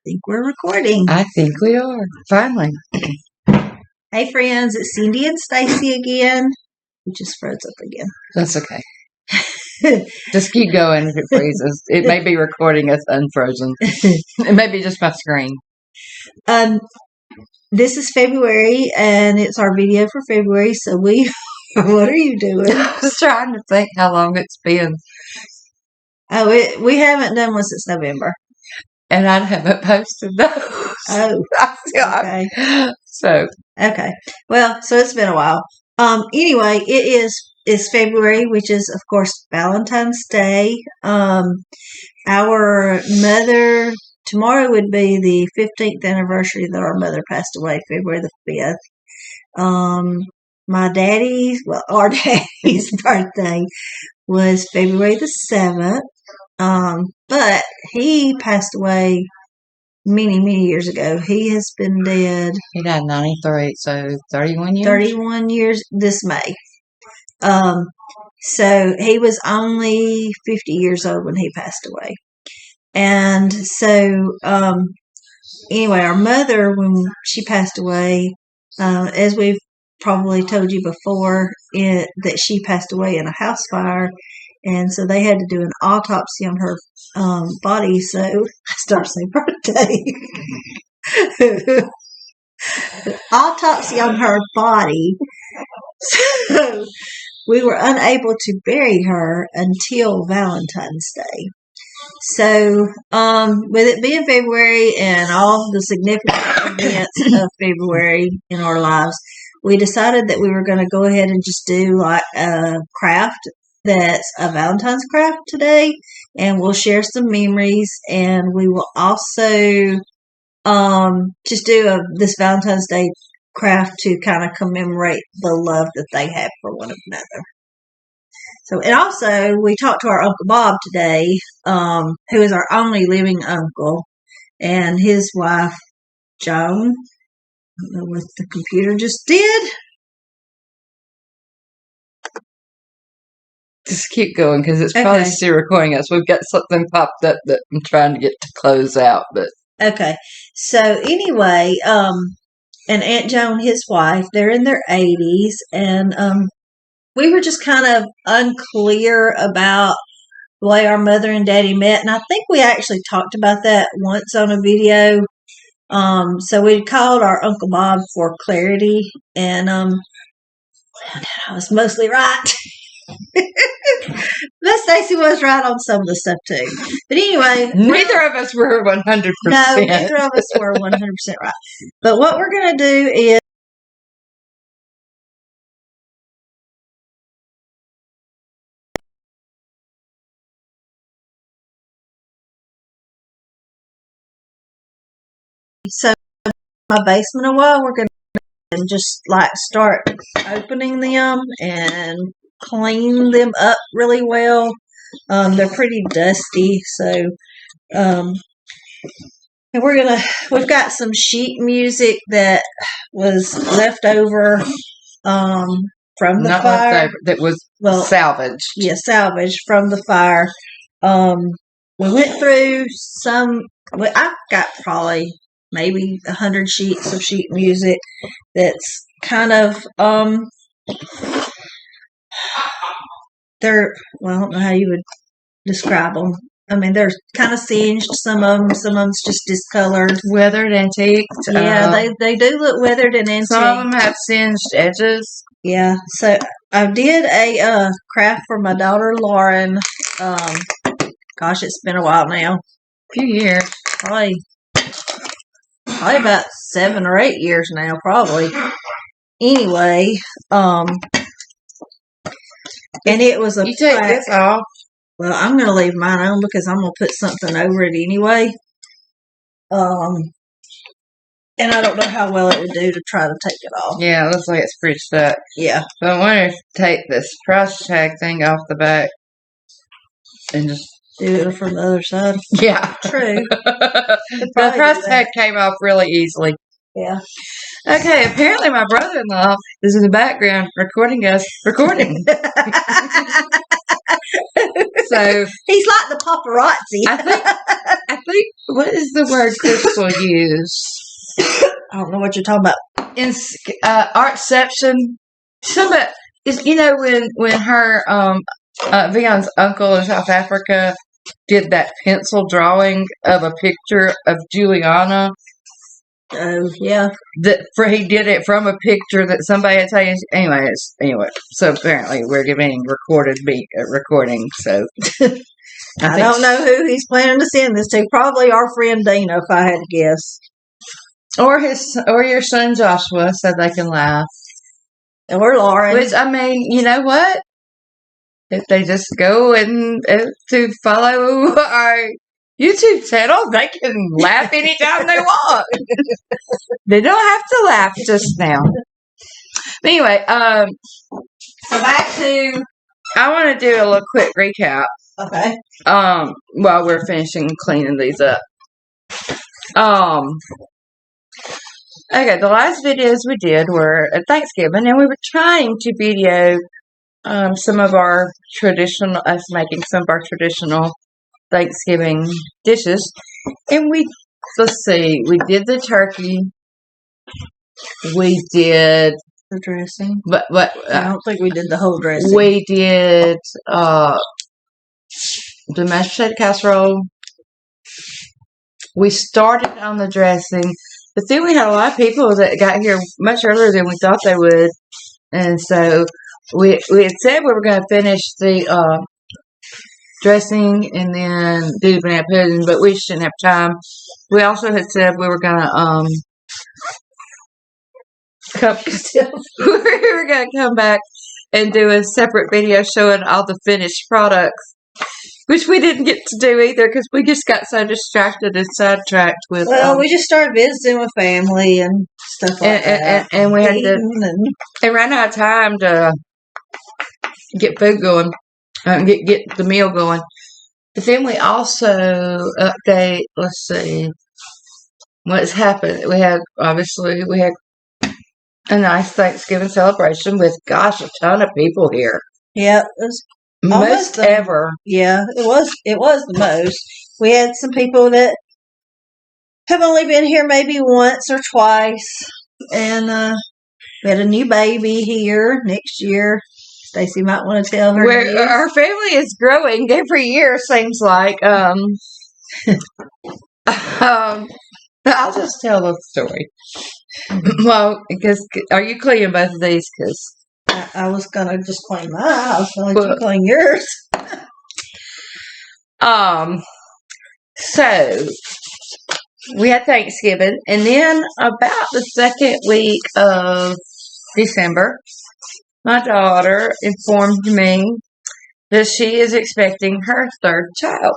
think we're recording. I think we are. Finally. Hey, friends. It's Cindy and Stacy again. We just froze up again. That's okay. Just keep going if it freezes. It may be recording us unfrozen. It may be just my screen. This is February, and it's our video for February, so what are you doing? I was trying to think how long it's been. Oh, we haven't done one since November. And I haven't posted those. Oh, okay. Okay. Well, so it's been a while. Anyway, it's February, which is, of course, Valentine's Day. Our mother, tomorrow would be the 15th anniversary that our mother passed away, February the 5th. Our daddy's birthday was February the 7th. But he passed away many, many years ago. He has been dead. He died 93, so 31 years? 31 years this May. So he was only 50 years old when he passed away. And so, anyway, our mother, when she passed away, as we've probably told you before, that she passed away in a house fire. And so they had to do an autopsy on her body. So I started saying birthday. Autopsy on her body. So we were unable to bury her until Valentine's Day. So with it being February and all the significant events of February in our lives, we decided that we were going to go ahead and just do like a craft that's a Valentine's craft today, and we'll share some memories, and we will also just do this Valentine's Day craft to kind of commemorate the love that they have for one another. So, and also we talked to our Uncle Bob today, who is our only living uncle, and his wife Joan. I don't know what the computer just did. Just keep going because it's probably still recording us. We've got something popped up that I'm trying to get to close out. But okay. So anyway, and Aunt Joan, his wife, they're in their 80s, and we were just kind of unclear about the way our mother and daddy met. And I think we actually talked about that once on a video. So we called our Uncle Bob for clarity, and I was mostly right. But Stacy was right on some of the stuff too. But anyway, neither of us were 100%. No, neither of us were 100% right. But what we're going to do is so my basement a while. We're going to just like start opening them and clean them up really well. They're pretty dusty, so and we've got some sheet music that was left over from the fire. That was salvaged. Yeah, salvaged from the fire. We went through some. I've got probably maybe 100 sheets of sheet music that's kind of they're, well, I don't know how you would describe them. I mean, they're kind of singed, some of them's just discolored. Weathered, antique. Yeah, they do look weathered and antique. Some of them have singed edges. Yeah, so I did a craft for my daughter, Lauren. Gosh, it's been a while now. A few years. Probably about 7 or 8 years now, probably. Anyway, and it was a You take this off. Well, I'm going to leave mine on because I'm going to put something over it anyway. And I don't know how well it would do to try to take it off. Yeah, it looks like it's pretty stuck. Yeah. But I wonder if take this price tag thing off the back and just do it from the other side. Yeah. True. The price tag came off really easily. Yeah. Okay, apparently my brother-in-law is in the background recording us recording. So he's like the paparazzi. I think what is the word Crystal used? I don't know what you're talking about. In artception. Somebody is, when her Vion's uncle in South Africa did that pencil drawing of a picture of Juliana. Oh yeah. He did it from a picture that somebody had taken. Anyway. So apparently we're giving recording. So I don't know who he's planning to send this to. Probably our friend Dana, if I had to guess. Or your son Joshua, so they can laugh. Or Lauren. Which, I mean, you know what? If they just go and to follow our YouTube channel, they can laugh anytime they want. They don't have to laugh just now. But anyway, so back to, I want to do a little quick recap. Okay. While we're finishing cleaning these up. Okay, the last videos we did were at Thanksgiving, and we were trying to video some of our traditional, us making some of our traditional Thanksgiving dishes. And let's see, we did the turkey. We did the dressing. But I don't think we did the whole dressing. We did the mashed potato casserole. We started on the dressing, but then we had a lot of people that got here much earlier than we thought they would, and so we had said we were going to finish the dressing and then do the banana pudding, but we just didn't have time. We also had said we were going to we were going to come back and do a separate video showing all the finished products, which we didn't get to do either because we just got so distracted and sidetracked with. Well, we just started visiting with family and stuff like that, and we had and ran out of time to get food going, get the meal going. But then we also update. Let's see what's happened. We had a nice Thanksgiving celebration with, gosh, a ton of people here. Yeah, it was most ever. Yeah, it was the most. We had some people that have only been here maybe once or twice, and we had a new baby here next year. Stacy might want to tell her. Our family is growing every year, seems like. I'll just tell the story. Well, because are you cleaning both of these? Because I was gonna just clean mine. I was gonna let you clean yours. So we had Thanksgiving, and then about the second week of December, my daughter informed me that she is expecting her third child.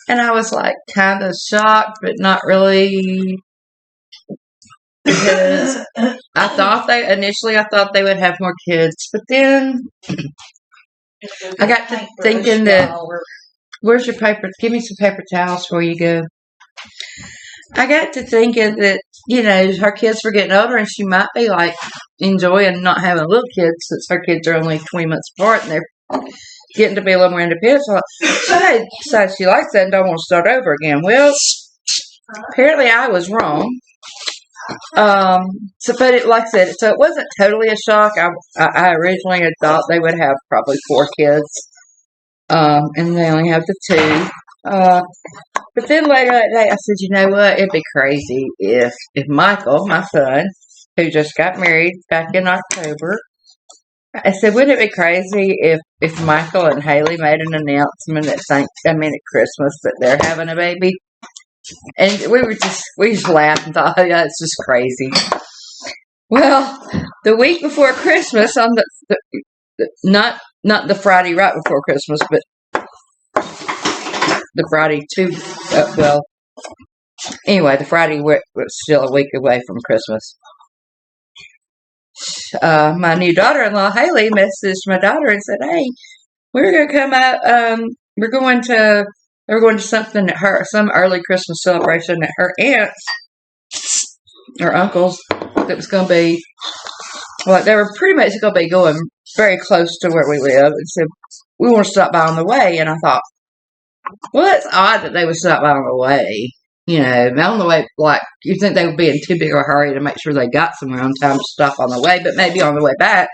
And I was like kind of shocked, but not really, because I thought they would have more kids, but then I got to thinking that, where's your paper? Give me some paper towels before you go. I got to thinking that, her kids were getting older and she might be like enjoying not having little kids since her kids are only 20 months apart and they're getting to be a little more independent. So she decided she likes that and don't want to start over again. Well, apparently I was wrong. But like I said, so it wasn't totally a shock. I originally had thought they would have probably 4 kids, and they only have the 2. But then later that day, I said, you know what? It'd be crazy if Michael, my son, who just got married back in October, I said, wouldn't it be crazy if Michael and Haley made an announcement at Christmas that they're having a baby? And we just laughed and thought, yeah, it's just crazy. Well, the week before Christmas, on not the Friday right before Christmas, but the Friday anyway, the Friday was still a week away from Christmas. My new daughter-in-law, Haley, messaged my daughter and said, hey, we're going to come out, we're going to something at some early Christmas celebration at her aunt's or uncle's that was going to be, they were pretty much going to be going very close to where we live. And said, we want to stop by on the way. And I thought, Well, it's odd that they would stop by on the way. You know, on the way, like, you'd think they would be in too big of a hurry to make sure they got somewhere on time to stop on the way, but maybe on the way back.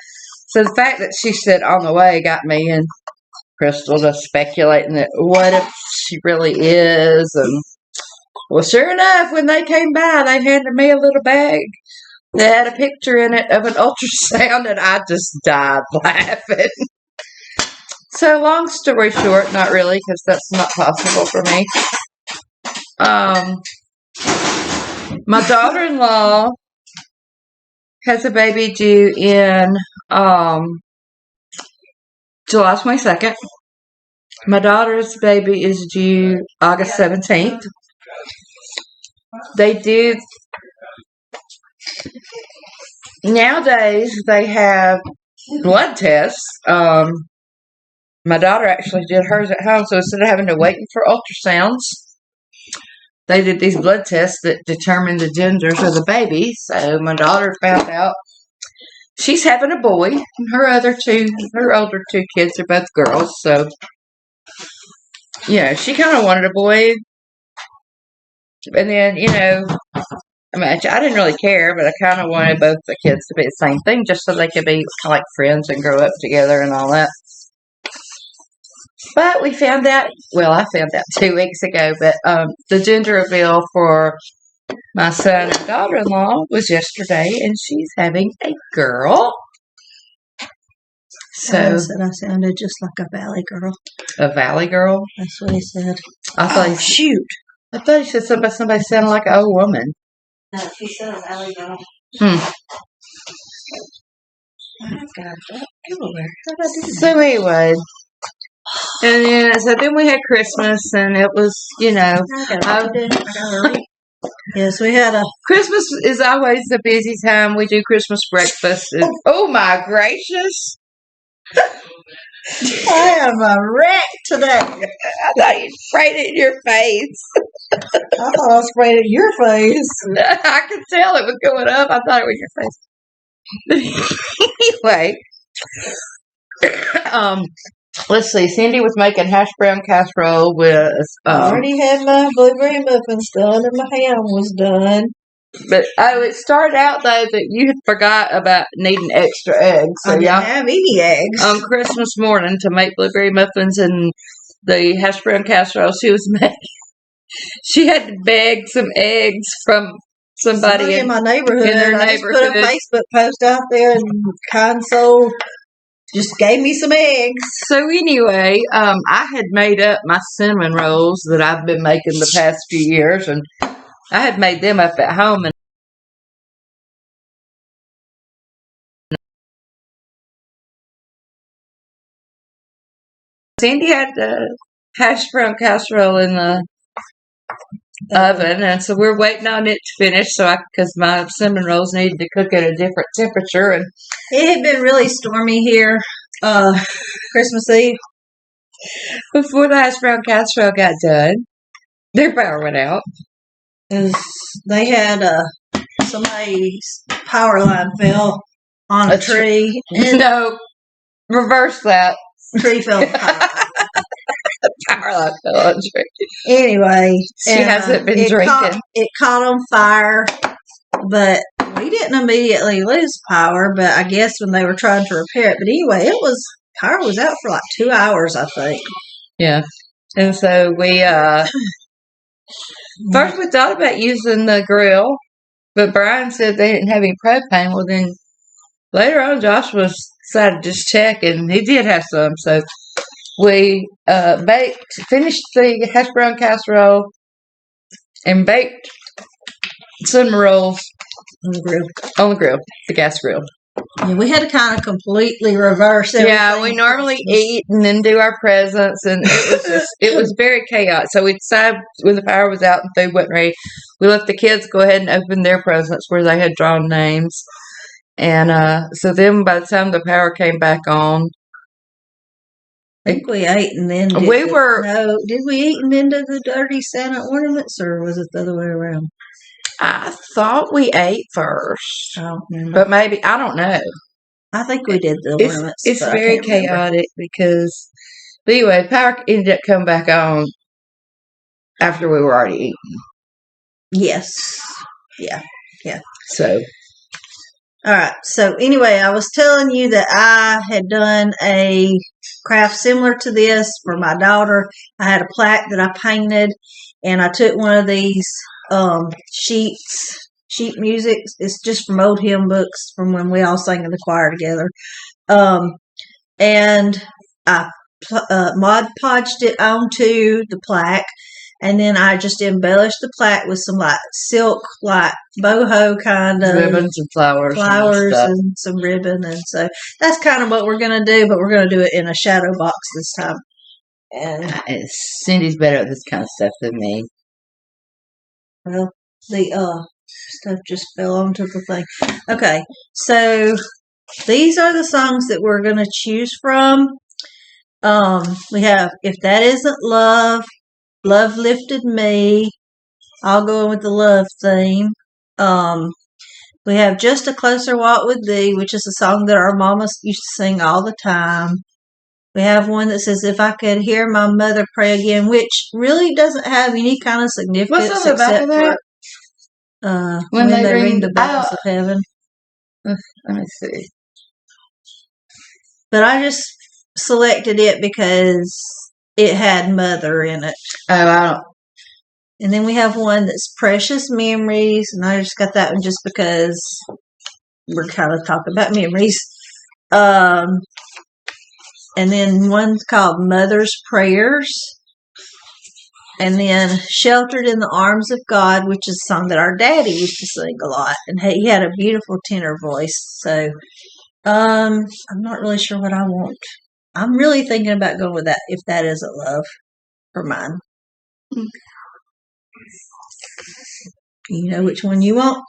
So the fact that she said on the way got me and Crystal just speculating that what if she really is. And, well, sure enough, when they came by, they handed me a little bag that had a picture in it of an ultrasound, and I just died laughing. So, long story short, not really, because that's not possible for me. My daughter-in-law has a baby due in July 22nd. My daughter's baby is due August 17th. They do, nowadays, they have blood tests. My daughter actually did hers at home, so instead of having to wait for ultrasounds, they did these blood tests that determined the genders of the baby. So my daughter found out she's having a boy, and her older two kids are both girls. So, yeah, she kind of wanted a boy. And then, you know, I mean, I didn't really care, but I kind of wanted both the kids to be the same thing, just so they could be kind of like friends and grow up together and all that. But we found out, well, I found out 2 weeks ago, but the gender reveal for my son and daughter-in-law was yesterday, and she's having a girl. So I said I sounded just like a valley girl. A valley girl? That's what he said. I thought shoot. I thought he said somebody sounded like an old woman. No, he said a valley girl. So anyway, and then we had Christmas, and it was, you know, yes, we had a Christmas is always a busy time. We do Christmas breakfast, and oh my gracious, I am a wreck today. I thought you sprayed it in your face. I thought I sprayed it in your face. I could tell it was going up. I thought it was your face. Anyway, let's see. Cindy was making hash brown casserole with. I already had my blueberry muffins done, and my ham was done. But it started out though that you had forgot about needing extra eggs. So I didn't have any eggs on Christmas morning to make blueberry muffins and the hash brown casserole she was making. She had to beg some eggs from somebody in my neighborhood. In their neighborhood. Just put a Facebook post out there, and kind soul just gave me some eggs. So anyway, I had made up my cinnamon rolls that I've been making the past few years, and I had made them up at home. And Cindy had the hash brown casserole in the oven, and so we're waiting on it to finish because my cinnamon rolls needed to cook at a different temperature. And it had been really stormy here Christmas Eve. Before the hash brown casserole got done, their power went out. They had somebody's power line fell on a tree. No, reverse that. Tree fell on power. Power line fell on a tree. Anyway, she hasn't been drinking. It caught on fire, but we didn't immediately lose power. But I guess when they were trying to repair it. But anyway, power was out for like 2 hours, I think. Yeah, and so we first we thought about using the grill, but Brian said they didn't have any propane. Well, then later on, Joshua decided to just check, and he did have some. So we finished the hash brown casserole, and baked cinnamon rolls on the grill. The gas grill. Yeah, we had to kind of completely reverse everything. Yeah, we normally eat and then do our presents, and it was very chaotic. So we decided when the power was out and food wasn't ready, we let the kids go ahead and open their presents where they had drawn names. And so then by the time the power came back on, I think we ate and then did we eat and then did the dirty Santa ornaments, or was it the other way around? I thought we ate first. Oh, but maybe, I don't know. I think we did the ornaments. It's very chaotic because, but anyway, power ended up coming back on after we were already eating. Yes. Yeah. So, All right. So anyway, I was telling you that I had done a craft similar to this for my daughter. I had a plaque that I painted, and I took one of these sheet music. It's just from old hymn books from when we all sang in the choir together. And I Mod Podged it onto the plaque, and then I just embellished the plaque with some like silk, like boho kind of ribbons and flowers and some ribbon, and so that's kind of what we're gonna do. But we're gonna do it in a shadow box this time. And Cindy's better at this kind of stuff than me. Well, the stuff just fell onto the thing. Okay, so these are the songs that we're gonna choose from. We have If That Isn't Love, Love Lifted Me. I'll go with the love theme. We have Just a Closer Walk with Thee, which is a song that our mamas used to sing all the time. We have one that says If I Could Hear My Mother Pray Again, which really doesn't have any kind of significance. What's on the back of that? When they ring the bells of heaven. Let me see. But I just selected it because it had mother in it. Oh, I don't. And then we have one that's Precious Memories, and I just got that one just because we're kind of talking about memories. And then one's called Mother's Prayers. And then Sheltered in the Arms of God, which is a song that our daddy used to sing a lot. And he had a beautiful tenor voice. So I'm not really sure what I want. I'm really thinking about going with that, If That Isn't Love, for mine. You know which one you want?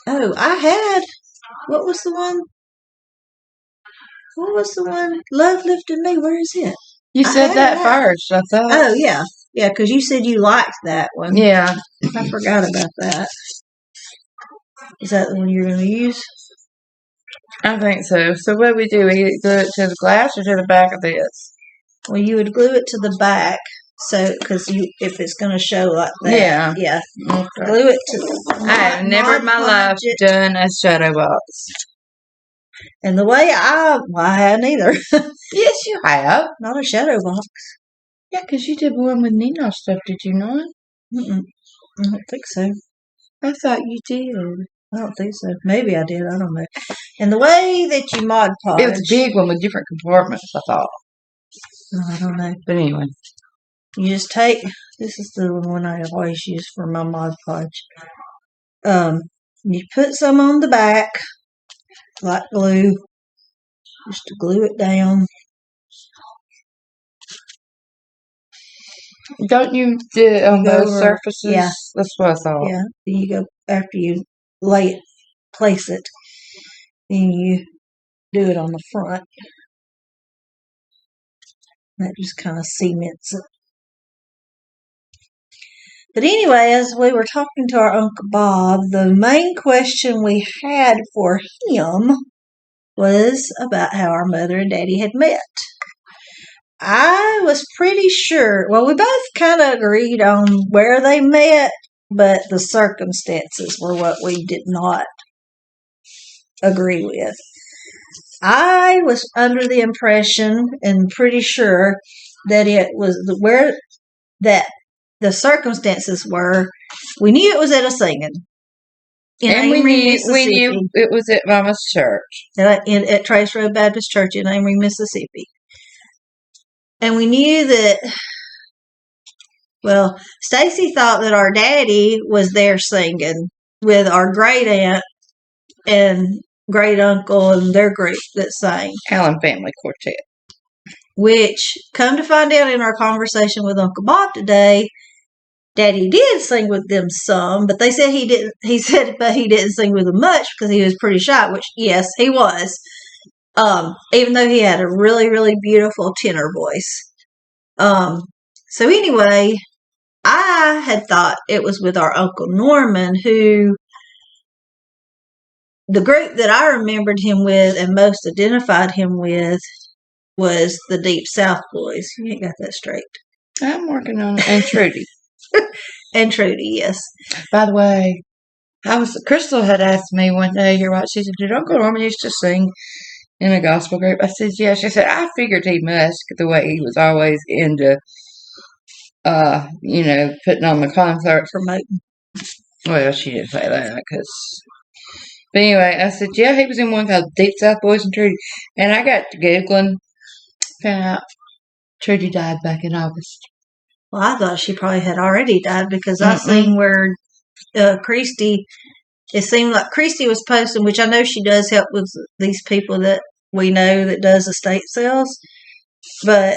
Oh, I had. What was the one? Love Lifted Me. Where is it? You said that first, I thought. Oh, yeah. Yeah, because you said you liked that one. Yeah. I forgot about that. Is that the one you're going to use? I think so. So what do? We glue it to the glass or to the back of this? Well, you would glue it to the back, so because if it's going to show like that. Yeah. Okay. Glue it to. I have never in my life done a shadow box. And the way I hadn't either. Yes, you have. Not a shadow box. Yeah, because you did one with Nino stuff, did you not? Mm-mm. I don't think so. I thought you did. I don't think so. Maybe I did. I don't know. And the way that you Mod Podge. It was a big one with different compartments, I thought. I don't know. But anyway. You just take. This is the one I always use for my Mod Podge. You put some on the back, like glue. Just to glue it down. Don't you do it on both surfaces? Yeah. That's what I thought. Yeah. Then you go, after you place it, then you do it on the front. That just kind of cements it. But anyway, as we were talking to our Uncle Bob, the main question we had for him was about how our mother and daddy had met. I was pretty sure, well, we both kind of agreed on where they met, but the circumstances were what we did not agree with. I was under the impression and pretty sure that it was where that the circumstances were. We knew it was at a singing. And we knew it was at Mama's church. At Trace Road Baptist Church in Amory, Mississippi. And we knew that, well, Stacy thought that our daddy was there singing with our great aunt and great uncle and their group that sang. Allen Family Quartet. Which, come to find out in our conversation with Uncle Bob today, Daddy did sing with them some, but they said he didn't. He said, but he didn't sing with them much because he was pretty shy. Which, yes, he was. Even though he had a really, really beautiful tenor voice. So anyway, I had thought it was with our Uncle Norman, who the group that I remembered him with and most identified him with was the Deep South boys. You ain't got that straight. I'm working on it. And Trudy. And Trudy, yes. By the way, Crystal had asked me one day, you're right, she said, did Uncle Norman used to sing in a gospel group? I said, yeah. She said, I figured he must, the way he was always into, putting on the concert. Promoting. Well, she didn't say that, but anyway, I said, yeah, he was in one called Deep South Boys and Trudy. And I got to Googling, found out Trudy died back in August. Well, I thought she probably had already died because I seen where Christy, it seemed like Christy was posting, which I know she does help with these people that we know that does estate sales, but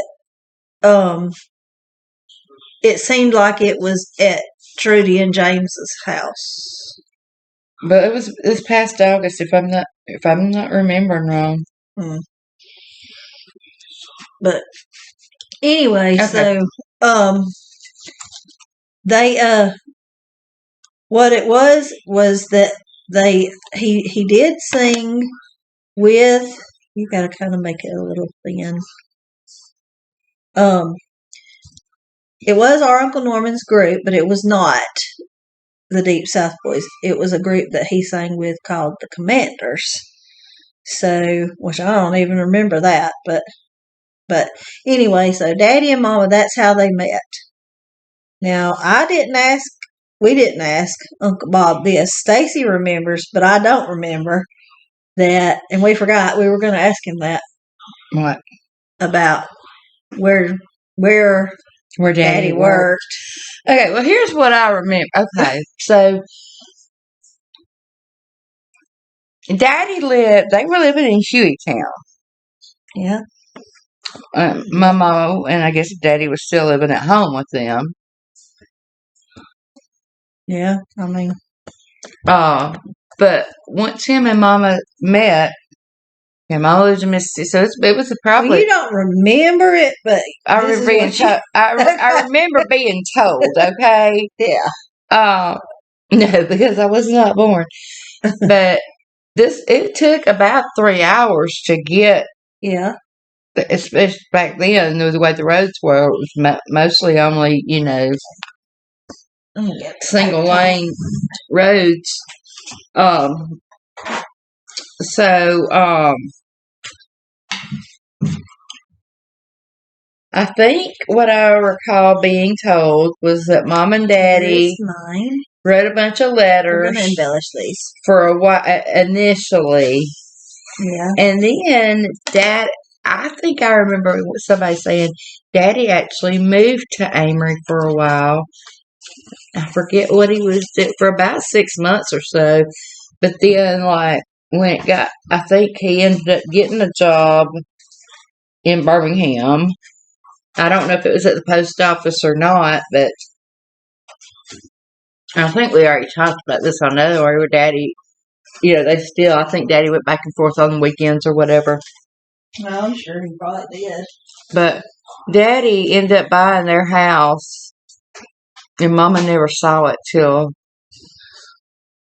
it seemed like it was at Trudy and James's house. But it was this past August, if I'm not remembering wrong. But anyway, okay. So they what it was that he did sing with, you gotta kind of make it a little thin. It was our Uncle Norman's group, but it was not the Deep South Boys. It was a group that he sang with called the Commanders. So, which I don't even remember that, but anyway, so Daddy and Mama, that's how they met. Now, we didn't ask Uncle Bob this. Stacy remembers, but I don't remember that, and we forgot we were going to ask him that. What? About where Daddy worked. Okay, well, here's what I remember. Okay, so Daddy they were living in Hueytown. Yeah. My mama, and I guess Daddy was still living at home with them. Yeah, I mean. But once him and Mama met, and Mama lives in Mississippi, so it was probably. Well, you don't remember it, but I remember being told. I remember being told. Okay. Yeah. No, because I was not born. But it took about 3 hours to get. Yeah. Especially back then, the way the roads were, it was mostly only, single lane roads. I think what I recall being told was that Mom and Daddy wrote a bunch of letters. We're going to embellish these. For a while, initially. Yeah. And then I think I remember somebody saying Daddy actually moved to Amory for a while. I forget what he was doing for about 6 months or so. But then, when I think he ended up getting a job in Birmingham. I don't know if it was at the post office or not, but I think we already talked about this on another way where Daddy, I think Daddy went back and forth on the weekends or whatever. Well, I'm sure he probably did. But Daddy ended up buying their house, and Mama never saw it till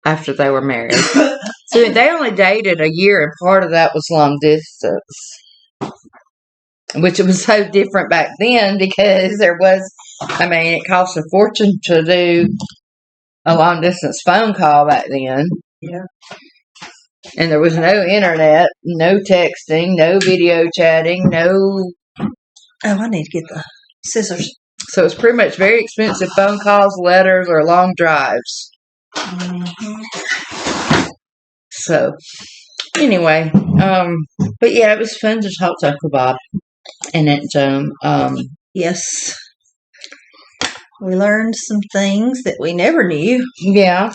after they were married. So they only dated a year, and part of that was long distance. Which it was so different back then because it cost a fortune to do a long distance phone call back then. Yeah. And there was no internet, no texting, no video chatting, no. Oh, I need to get the scissors. So it's pretty much very expensive phone calls, letters, or long drives. Mm-hmm. So, anyway, but yeah, it was fun to talk to Uncle Bob and Aunt Joan. Yes. We learned some things that we never knew. Yeah.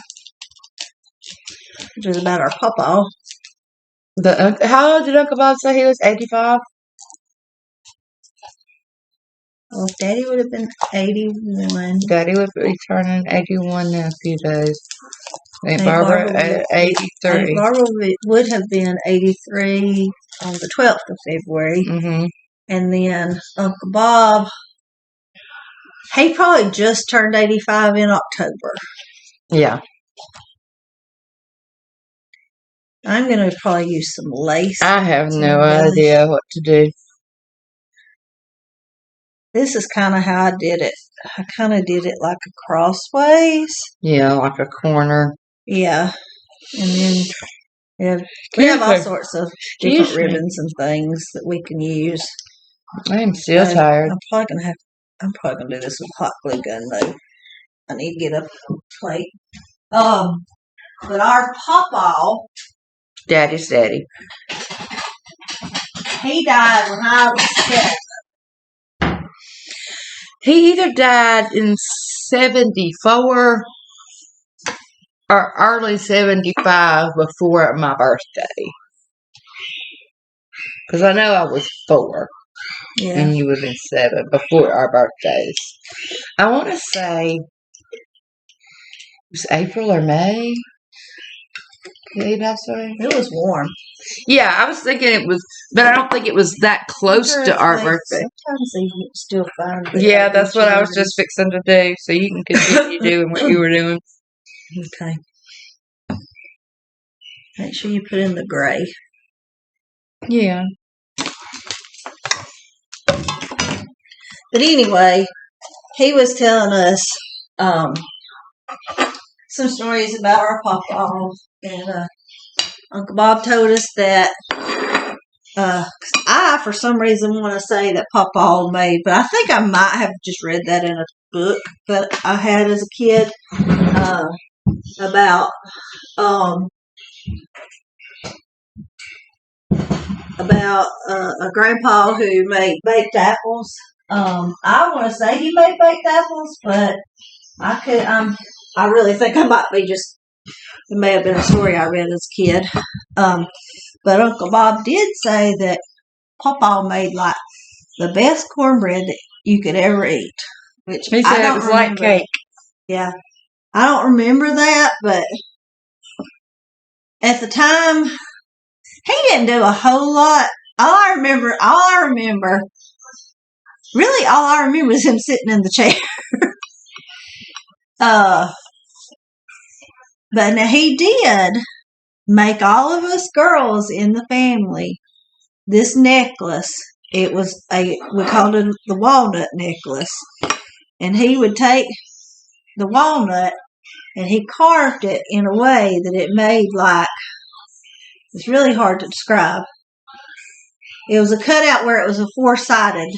Which was about our papa. How old did Uncle Bob say he was? 85? Well, Daddy would have been 81. Daddy would be turning 81 in a few days. Aunt Barbara 83. Aunt Barbara would have been 83 on the 12th of February. Mm-hmm. And then Uncle Bob, he probably just turned 85 in October. Yeah. I'm going to probably use some lace. I have no idea what to do. This is kind of how I did it. I kind of did it like a crossways. Yeah, like a corner. Yeah. And then we have all sorts of different ribbons and things that we can use. I'm still tired. I'm probably gonna do this with hot glue gun though. I need to get a plate. But our pawpaw, Daddy's daddy. he died when I was 7. He either died in 74 or early 75 before my birthday. Because I know I was 4. Yeah. And you would have been 7 before our birthdays. I want to say it was April or May. It was warm. Yeah, I was thinking it was, but I don't think it was that close to our birthday. Sometimes you can still find it. Yeah, that's what I was just fixing to do. So you can continue doing what you were doing. Okay. Make sure you put in the gray. Yeah. But anyway, he was telling us some stories about our pawpaw, and Uncle Bob told us that I, for some reason, want to say that pawpaw made, but I think I might have just read that in a book that I had as a kid about a grandpa who made baked apples. I want to say he made baked apples, but I really think I might be just. It may have been a story I read as a kid. But Uncle Bob did say that Pawpaw made like the best cornbread that you could ever eat. Which he said it was like cake. Yeah. I don't remember that, but at the time, he didn't do a whole lot. All I remember is him sitting in the chair. But now he did make all of us girls in the family this necklace. We called it the walnut necklace. And he would take the walnut and he carved it in a way that it made it's really hard to describe. It was a cutout where it was a 4-sided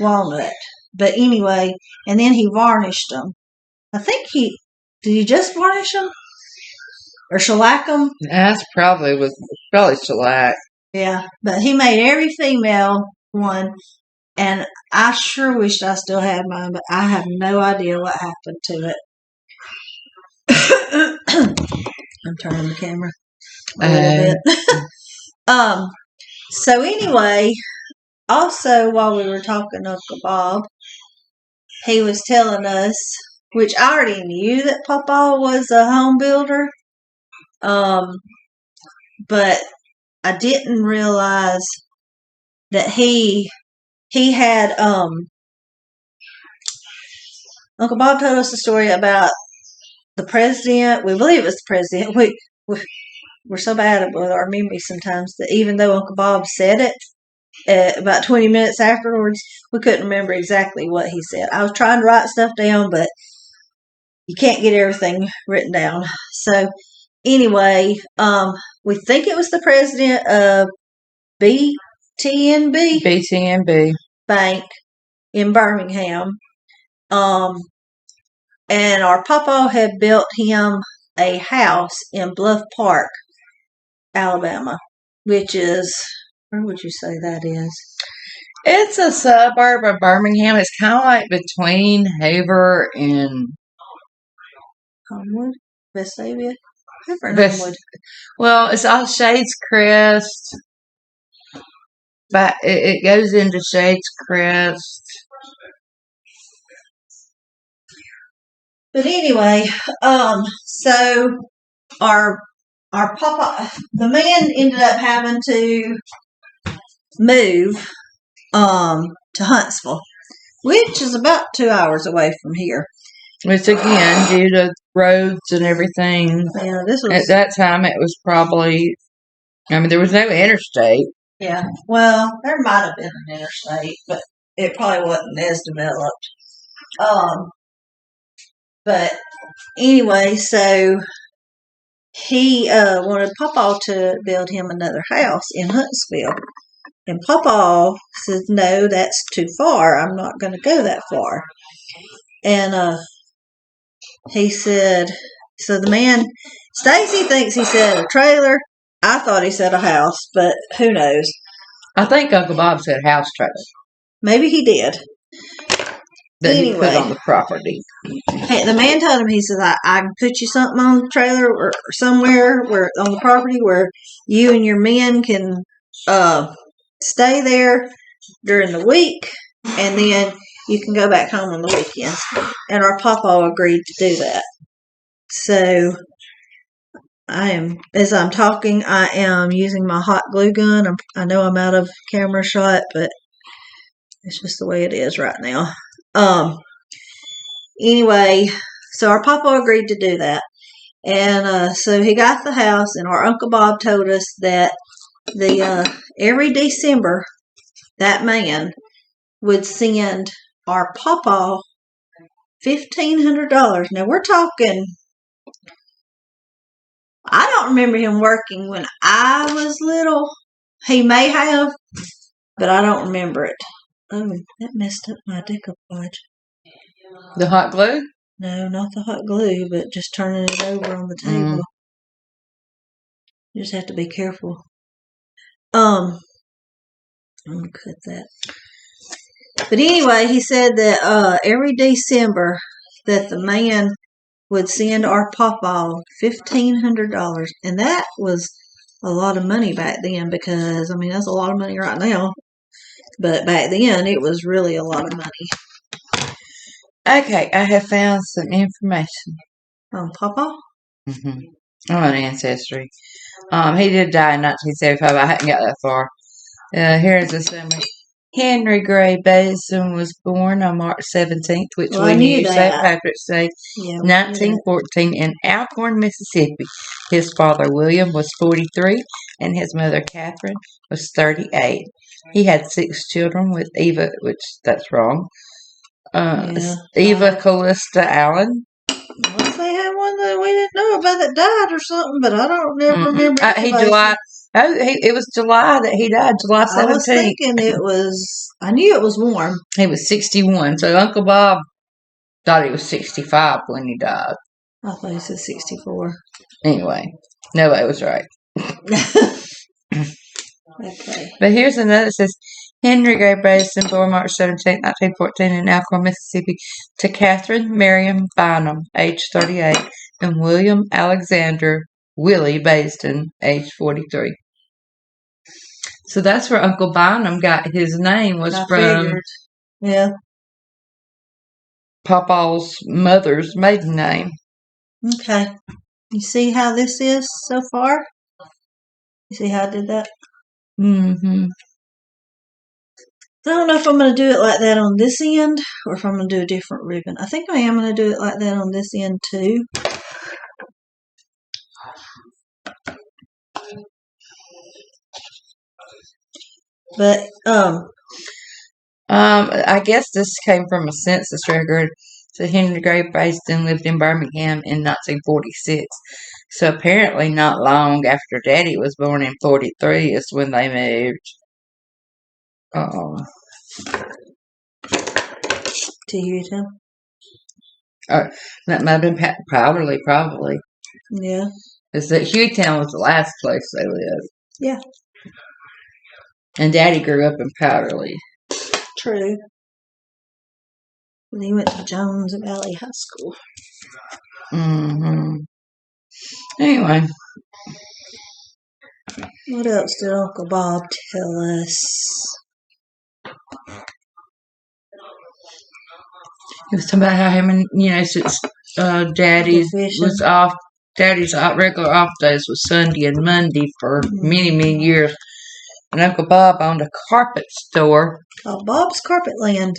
walnut. But anyway, and then he varnished them. I think did he just varnish them? Or shellac them? That's probably shellac. Yeah, but he made every female one, and I sure wished I still had mine, but I have no idea what happened to it. I'm turning the camera a little bit. So anyway, also while we were talking to Uncle Bob, he was telling us, which I already knew that Papa was a home builder, but I didn't realize that he had Uncle Bob told us a story about the president. We believe it was the president. We're so bad with our memory sometimes that even though Uncle Bob said it about 20 minutes afterwards, we couldn't remember exactly what he said. I was trying to write stuff down, but you can't get everything written down. So anyway, we think it was the president of BTNB Bank in Birmingham. And our papa had built him a house in Bluff Park, Alabama, which is, where would you say that is? It's a suburb of Birmingham. It's kind of like between Haver and Homewood, Vestavia. Homewood. Well, it's all Shades Crest, but it goes into Shades Crest. But anyway, so our papa, the man ended up having to move to Huntsville, which is about 2 hours away from here. Which again, due to roads and everything. Yeah, this was at that time. It was probably. I mean, there was no interstate. Yeah, well, there might have been an interstate, but it probably wasn't as developed. But anyway, so he wanted Papa to build him another house in Huntsville. And Papa says, no, that's too far. I'm not going to go that far. And he said, so the man, Stacy thinks he said a trailer. I thought he said a house, but who knows? I think Uncle Bob said house trailer. Maybe he did. That he put on the property. The man told him, he said, I can put you something on the trailer or somewhere where on the property where you and your men can stay there during the week, and then you can go back home on the weekends. And our Papa agreed to do that. So as I'm talking, I am using my hot glue gun. I know I'm out of camera shot, but it's just the way it is right now. Anyway, so our Papa agreed to do that. And so he got the house, and our Uncle Bob told us that every December, that man would send our Papa $1,500. Now, we're talking, I don't remember him working when I was little. He may have, but I don't remember it. Oh, that messed up my decoupage. The hot glue? No, not the hot glue, but just turning it over on the table. You just have to be careful. I'm gonna cut that. But anyway, he said that every December that the man would send our Papa $1,500, and that was a lot of money back then, because I mean that's a lot of money right now, but back then it was really a lot of money. Okay, I have found some information on Papa. On Ancestry. He did die in 1975. I hadn't got that far. Here's a summary. Henry Gray Basin was born on March 17th, which we knew St. Patrick's Day, 1914, in Alcorn, Mississippi. His father, William, was 43, and his mother, Catherine, was 38. He had 6 children with Eva, which that's wrong. Eva Callista Allen. Unless they had one that we didn't know about that died or something, but I don't remember. It was July that he died, July 17th. I was thinking I knew it was warm. He was 61, so Uncle Bob thought he was 65 when he died. I thought he said 64. Anyway, nobody was right. Okay. But here's another. It says, Henry Gray Basin, born March 17, 1914, in Alcorn, Mississippi, to Catherine Miriam Bynum, age 38, and William Alexander Willie Basden, age 43. So that's where Uncle Bynum got his name, was from Papa's mother's maiden name. Okay. You see how this is so far? You see how I did that? Mm-hmm. I don't know if I'm going to do it like that on this end or if I'm going to do a different ribbon. I think I am going to do it like that on this end too. But I guess this came from a census record. So Henry Gray Basden lived in Birmingham in 1946. So apparently not long after Daddy was born in 43 is when they moved. To Utah? That might have been Powderly, probably. Yeah. Because Hughtown was the last place they lived. Yeah. And Daddy grew up in Powderly. True. And he went to Jones Valley High School. Anyway. What else did Uncle Bob tell us? He was talking about how him and, since Daddy's regular off days was Sunday and Monday for many, many years. And Uncle Bob owned a carpet store. Oh, Bob's Carpet Land.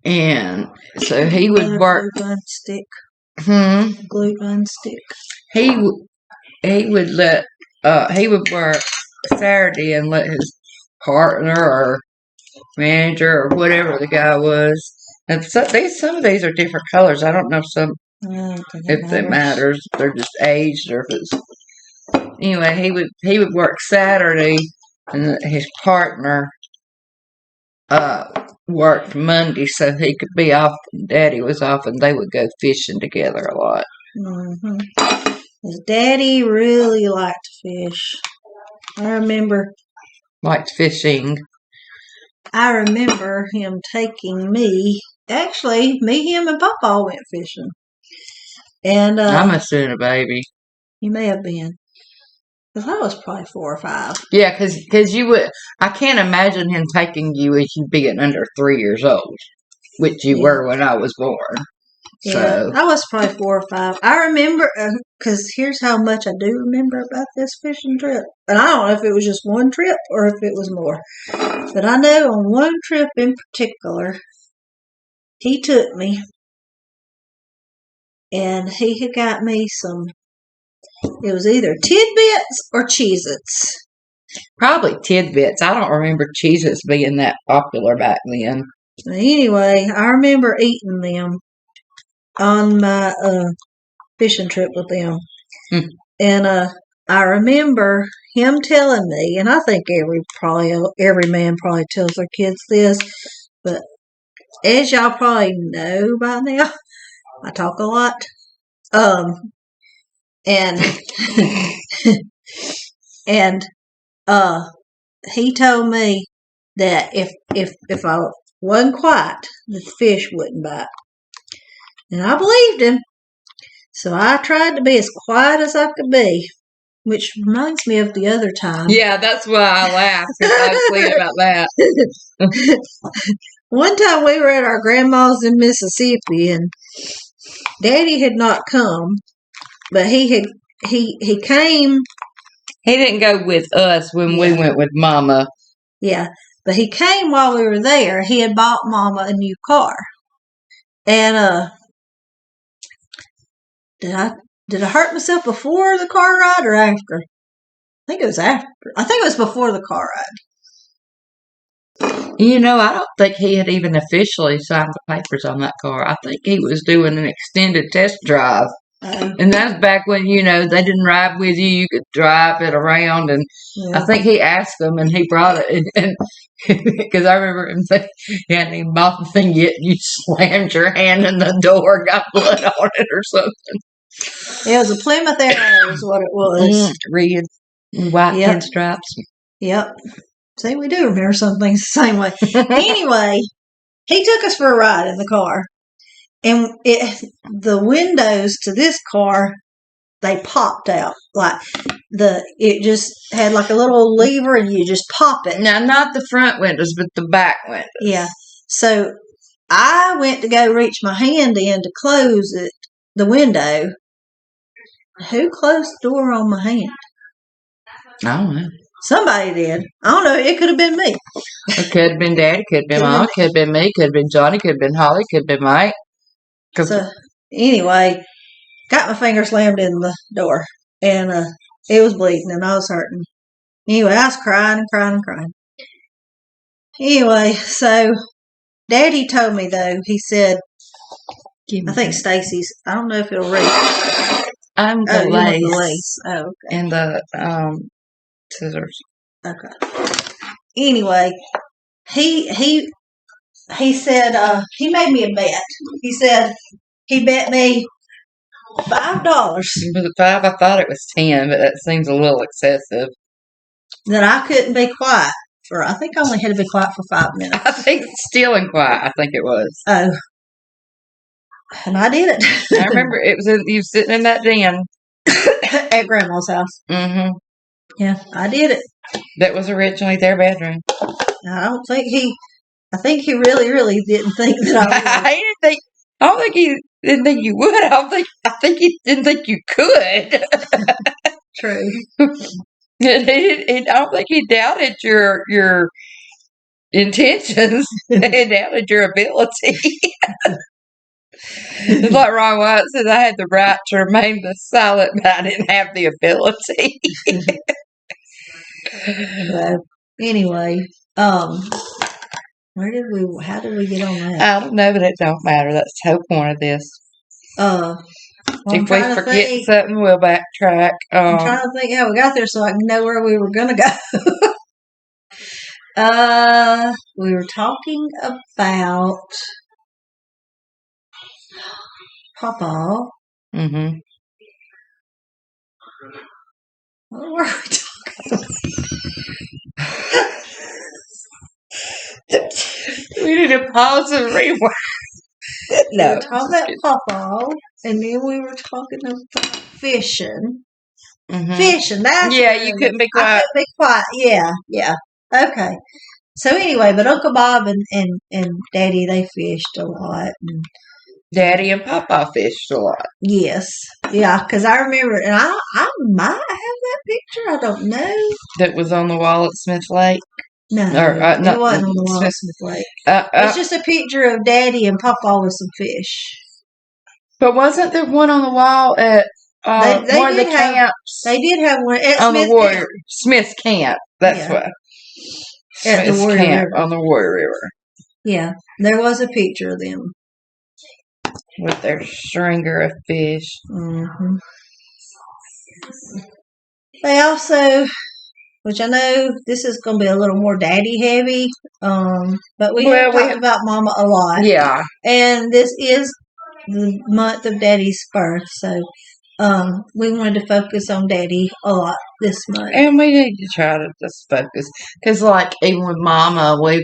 And so he would work. Glue gun stick. Glue gun stick. He would work Saturday and let his partner or manager or whatever the guy was. And some of these are different colors. I don't know if it matters. If they're just aged or if it's. Anyway, he would work Saturday, and his partner worked Monday, so he could be off. Daddy was off, and they would go fishing together a lot. Mm-hmm. His daddy really liked to fish. I remember. Liked fishing. I remember him taking me. Actually, me, him, and Papa all went fishing. And I must have been a baby. You may have been. Because I was probably 4 or 5. Yeah, because you would. I can't imagine him taking you as you being under 3 years old, which you were when I was born. Yeah, so. I was probably 4 or 5. I remember, because here's how much I do remember about this fishing trip. And I don't know if it was just one trip or if it was more. But I know on one trip in particular, he took me and he had got me some, it was either Tidbits or Cheez-Its. Probably Tidbits. I don't remember Cheez-Its being that popular back then. Anyway, I remember eating them on my fishing trip with them. And I remember him telling me, and I think every man probably tells their kids this, but as y'all probably know by now, I talk a lot. And he told me that if I wasn't quiet, the fish wouldn't bite. And I believed him. So I tried to be as quiet as I could be, which reminds me of the other time. Yeah, that's why I laughed, because I was thinking about that. One time we were at our grandma's in Mississippi, and Daddy had not come, but he came. He didn't go with us when we went with Mama. Yeah, but he came while we were there. He had bought Mama a new car. And did I hurt myself before the car ride or after? I think it was after. I think it was before the car ride. You know, I don't think he had even officially signed the papers on that car. I think he was doing an extended test drive. And that's back when, they didn't ride with you. You could drive it around. And I think he asked them, and he brought it. And because I remember him saying he hadn't even bought the thing yet. You slammed your hand in the door, got blood on it or something. It was a Plymouth Arrow is what it was. Red and white pinstripes. Yep. See, we do remember some things the same way. Anyway, he took us for a ride in the car. And the windows to this car, they popped out. It just had like a little lever and you just pop it. Now, not the front windows, but the back windows. Yeah. So I went to go reach my hand in to close the window. Who closed the door on my hand? I don't know. Somebody did. I don't know. It could have been me. It could have been Daddy. Could have been Mom. Could have been me. Could have been Johnny. Could have been Holly. Could have been Mike. So anyway, got my finger slammed in the door, and it was bleeding, and I was hurting. Anyway, I was crying and crying and crying. Anyway, so Daddy told me though. He said, "I think Stacy's. I don't know if it'll read." I'm the lace. Oh, okay. And the scissors. Okay. Anyway, he said he made me a bet. He said he bet me $5. Was it 5? I thought it was 10, but that seems a little excessive. That I couldn't be quiet for. I think I only had to be quiet for 5 minutes. I think still and quiet. I think it was. Oh, and I did it. I remember it was you were sitting in that den at Grandma's house. Mm-hmm. Yeah, I did it. That was originally their bedroom. I think he really, really didn't think that I would. I don't think he didn't think you would. I think he didn't think you could. True. I don't think he doubted your intentions. He doubted your ability. It's like Ron White says, I had the right to remain silent, but I didn't have the ability. Anyway, How did we get on that? I don't know, but it don't matter. That's the whole point of this. Well, I'm If we trying to forget think. something, we'll backtrack. I'm trying to think how we got there so I can know where we were going to go. We were talking about Papa. Mm-hmm. What were we talking about? We need to pause and rewind. We were talking about Papa, and then we were talking about fishing. Mm-hmm. Fishing, that's you couldn't be quiet. I couldn't be quiet. Yeah. Okay. So anyway, but Uncle Bob and Daddy, they fished a lot. And Daddy and Papa fished a lot. yes. Yeah, because I remember, and I might have that picture. I don't know. That was on the wall at Smith Lake? No, Or, it wasn't on the wall at Smith Lake. It's just a picture of Daddy and Papa with some fish. But wasn't there one on the wall at one of the camps? They did have one at on Smith the Warrior Smith's camp. That's what. At the Smith's Warrior camp River. on the Warrior River. Yeah, there was a picture of them with their stringer of fish. Mm-hmm. They also, which I know this is going to be a little more daddy heavy, but we have talked about Mama a lot. Yeah. And this is the month of Daddy's birth, so we wanted to focus on Daddy a lot this month. And we need to try to just focus, because like even with Mama, we've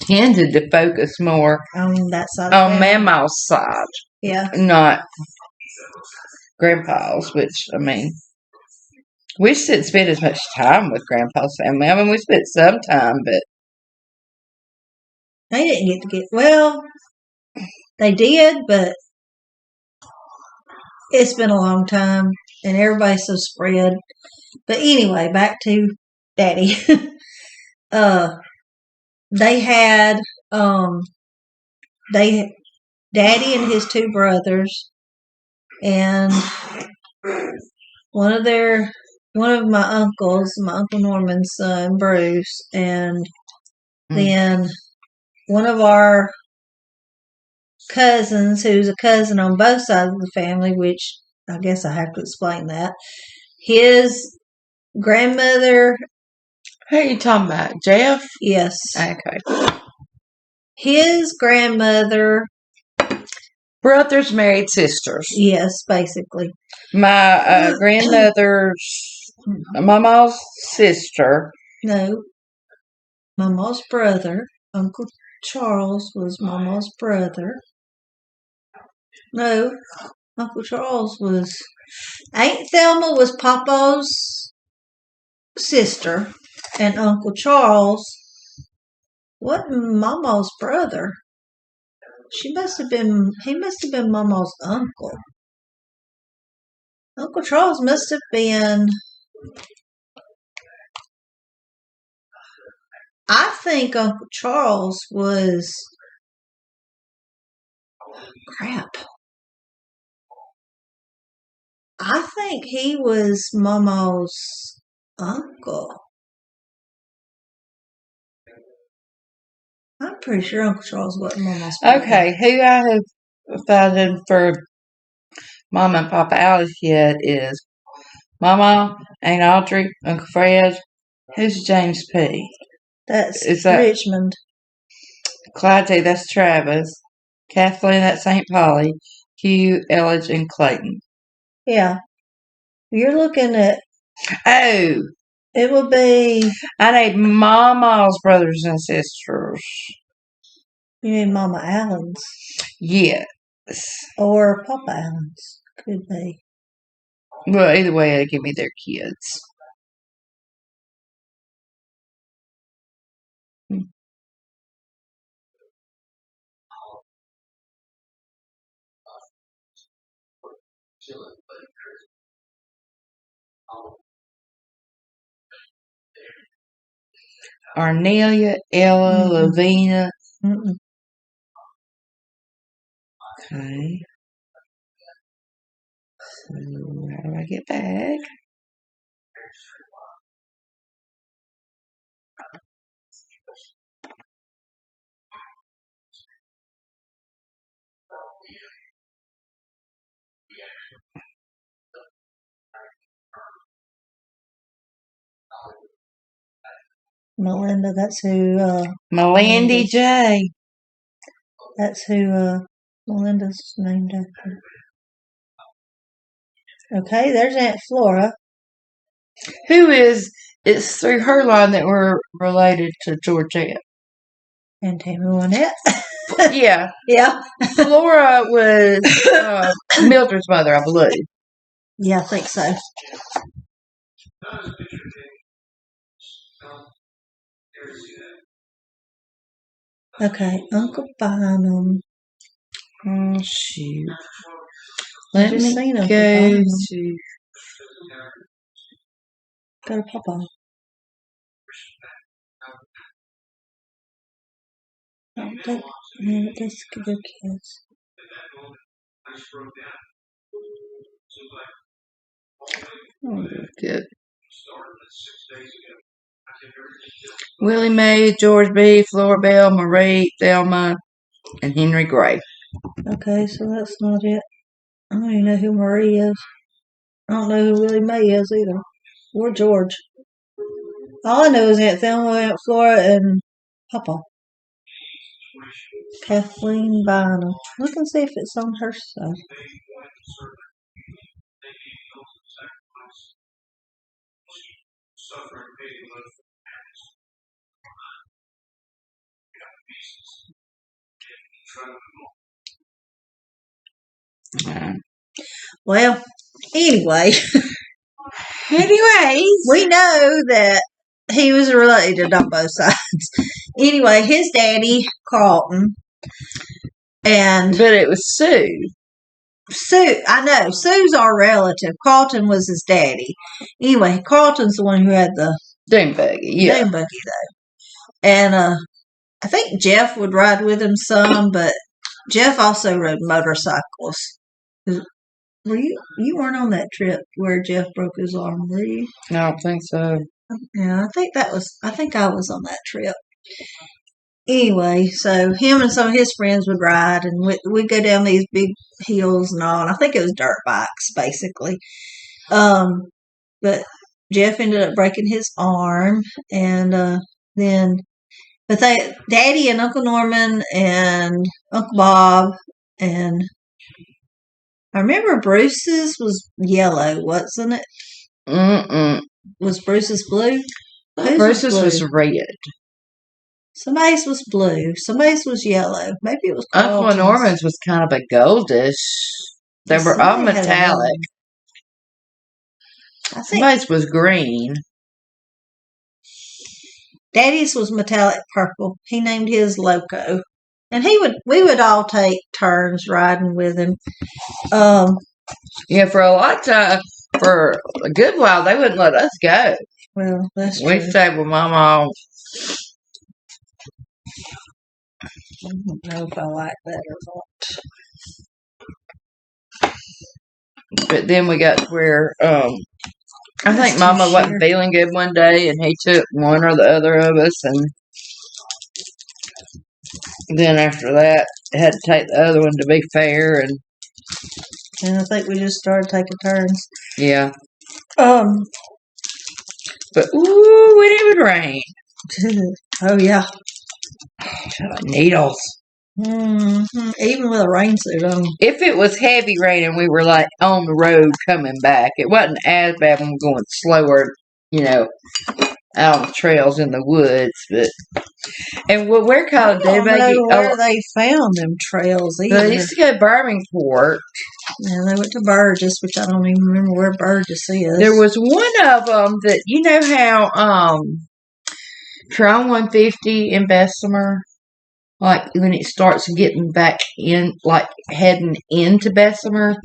tended to focus more on that side, on Mama's side. Yeah. Not Grandpa's, which, I mean, we just didn't spend as much time with Grandpa's family. I mean, we spent some time, but they didn't get, well, they did, but it's been a long time, and everybody's so spread. But anyway, back to Daddy. They had, Daddy and his two brothers, and one of my uncles, my Uncle Norman's son, Bruce, and then one of our cousins, who's a cousin on both sides of the family, which I guess I have to explain that. His grandmother. Who are you talking about? Jeff? Yes. Okay. His grandmother. Brothers married sisters. Yes, basically. My grandmother's, Mama's sister. No. Mama's brother. Uncle Charles was Mama's brother. No. Uncle Charles was. Aunt Thelma was Papa's sister. And Uncle Charles wasn't Mama's brother. He must have been Mama's uncle. Uncle Charles must have been. I think Uncle Charles was. Crap. I think he was Mama's uncle. I'm pretty sure Uncle Charles wasn't Mama's brother. Okay, who I have found for Mama and Papa Alice yet is Mama, Aunt Audrey, Uncle Fred. Who's James P? That's Richmond. Clyde, that's Travis. Kathleen, that's St. Polly. Hugh, Elledge, and Clayton. Yeah. You're looking at. Oh. It would be. I need Mama's brothers and sisters. You mean Mama Allen's? Yes. Or Papa Allen's. Could be. Well, either way, they give me their kids. Arnelia, Ella, Lavina. Okay. So, how do I get back? Melinda, that's who, Melindy J. That's who, Melinda's named after. Okay, there's Aunt Flora. Who is, it's through her line that we're related to Georgette. And Tammy Wynette. Yeah. Yeah. Flora was Mildred's mother, I believe. Yeah, I think so. Okay, Uncle Bynum. Oh, shoot. I Let just me seen Uncle go Bynum. to... Go to Papa. Oh, that's a good kiss. Oh, good. Willie Mae, George B., Flora Bell, Marie, Thelma, and Henry Gray. Okay, so that's not it. I don't even know who Marie is. I don't know who Willie Mae is either. Or George. All I know is Aunt Thelma, Aunt Flora, and Papa. Kathleen Bynum. Look and see if it's on her side. Well, anyway. Anyways. We know that he was related on both sides. Anyway, his daddy, Carlton, and... But it was Sue. Sue, I know. Sue's our relative. Carlton was his daddy. Anyway, Carlton's the one who had the... Dune buggy, yeah. Dune buggy, though. And, I think Jeff would ride with him some, but Jeff also rode motorcycles. Were you weren't on that trip where Jeff broke his arm, were you? I don't think so. Yeah, I think I was on that trip. Anyway, so him and some of his friends would ride, and we'd go down these big hills and all, and I think it was dirt bikes, basically. But Jeff ended up breaking his arm, and but Daddy and Uncle Norman and Uncle Bob, and I remember Bruce's was yellow, wasn't it? Mm-mm. Was Bruce's blue? Bruce's was red. Somebody's was blue. Somebody's was yellow. Maybe it was Carlton's. Uncle Norman's was kind of a goldish. They were all metallic. Somebody's was green. Daddy's was metallic purple. He named his Loco. And we would all take turns riding with him. Yeah, for a long time, for a good while, they wouldn't let us go. Well, that's true. We stayed with Mama. I don't know if I like that or not. But then we got to where, I think Mama wasn't feeling good one day, and he took one or the other of us, and then after that, had to take the other one to be fair, and I think we just started taking turns. Yeah. But ooh, when it would rain. Oh yeah. Needles. Mm-hmm. Even with a rain suit on. If it was heavy rain and we were like on the road coming back, it wasn't as bad when we were going slower, out on the trails in the woods. And we're called I don't know where they found them trails either. They used to go to Birmingport. Yeah, they went to Burgess, which I don't even remember where Burgess is. There was one of them that, you know how Tron 150 in Bessemer, like when it starts getting back in, like heading into Bessemer,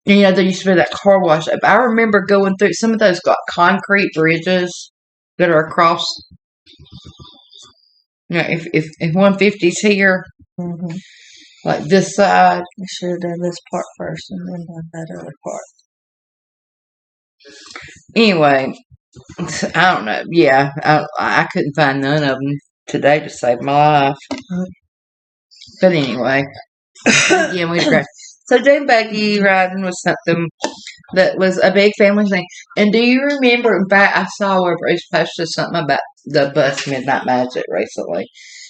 there used to be that car wash. I remember going through some of those got concrete bridges that are across. If 150's here, mm-hmm. like this side. We should have done this part first and then done that other part. Anyway, I don't know. Yeah, I couldn't find none of them today to save my life. Mm-hmm. But anyway, yeah, we tried. So dune buggy riding was something that was a big family thing. And do you remember back? I saw where Bruce posted something about the bus Midnight Magic recently.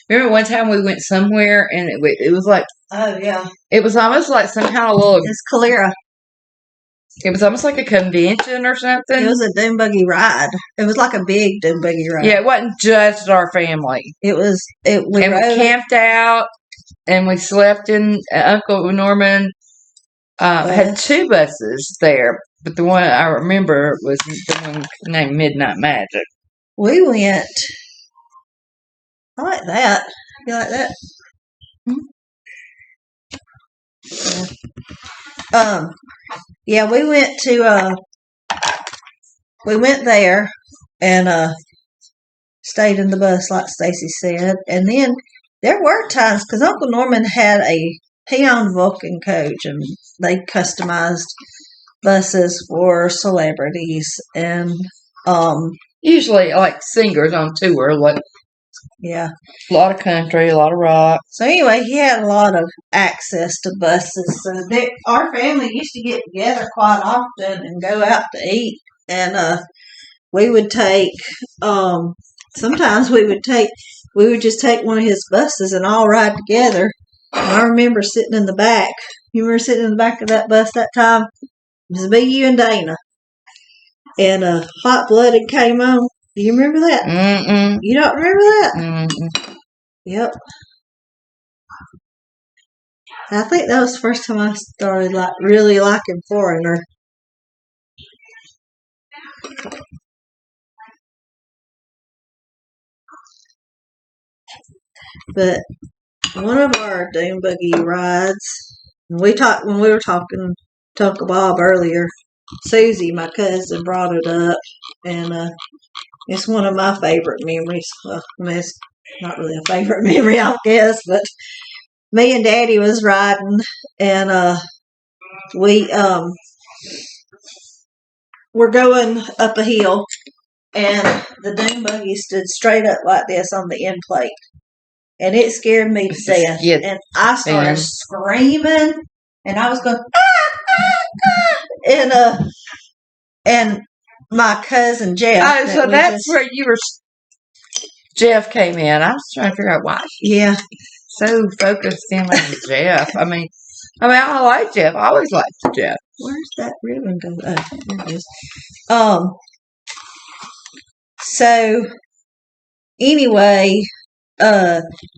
Remember one time we went somewhere and it was like, oh yeah, it was almost like some kind of little. It's Calera. It was almost like a convention or something. It was a dune buggy ride. It was like a big dune buggy ride. Yeah, it wasn't just our family. It was. We camped out and we slept in. Uncle Norman had 2 buses there, but the one I remember was the one named Midnight Magic. We went. I like that. You like that? Yeah. Yeah, we went to. We went there and stayed in the bus, like Stacy said, and then there were times because Uncle Norman he owned Vulcan Coach, and they customized buses for celebrities and usually like singers on tour, like yeah, a lot of country, a lot of rock. So anyway, he had a lot of access to buses. So our family used to get together quite often and go out to eat, and we would take. Sometimes we would just take one of his buses and all ride together. And I remember sitting in the back. You remember sitting in the back of that bus that time? It was me, you, and Dana. And Hot Blooded came on. Do you remember that? Mm-mm. You don't remember that? Mm-mm. Yep. I think that was the first time I started really liking Foreigner. But one of our dune buggy rides, when we were talking to Uncle Bob earlier, Susie, my cousin, brought it up, and it's one of my favorite memories. Well, I mean, it's not really a favorite memory, I guess, but me and Daddy was riding, and we were going up a hill, and the dune buggy stood straight up like this on the end plate. And it scared me to death. Yeah. And I started screaming, and I was going, and my cousin Jeff. So that's where Jeff came in. I was trying to figure out why. Yeah. So focused in on Jeff. I mean, I like Jeff. I always liked Jeff. Where's that ribbon go? Oh, there it is. So anyway,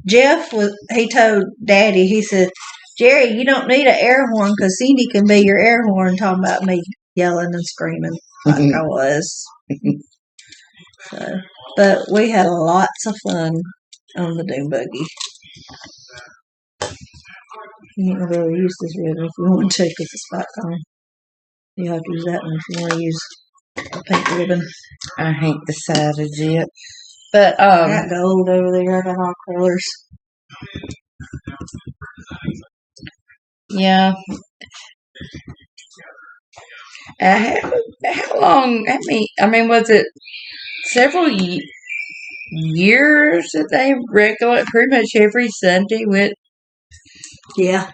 Jeff he told Daddy, he said, Jerry, you don't need an air horn because Cindy can be your air horn, talking about me yelling and screaming like I was. So, but we had lots of fun on the dune buggy. You can't really use this ribbon if you want to because it's back on. You have to use that one if you want to use a pink ribbon. I hate the side of it. But I got gold over there. I got all colors. Yeah. How long? Was it several years that they regular pretty much every Sunday went? Yeah.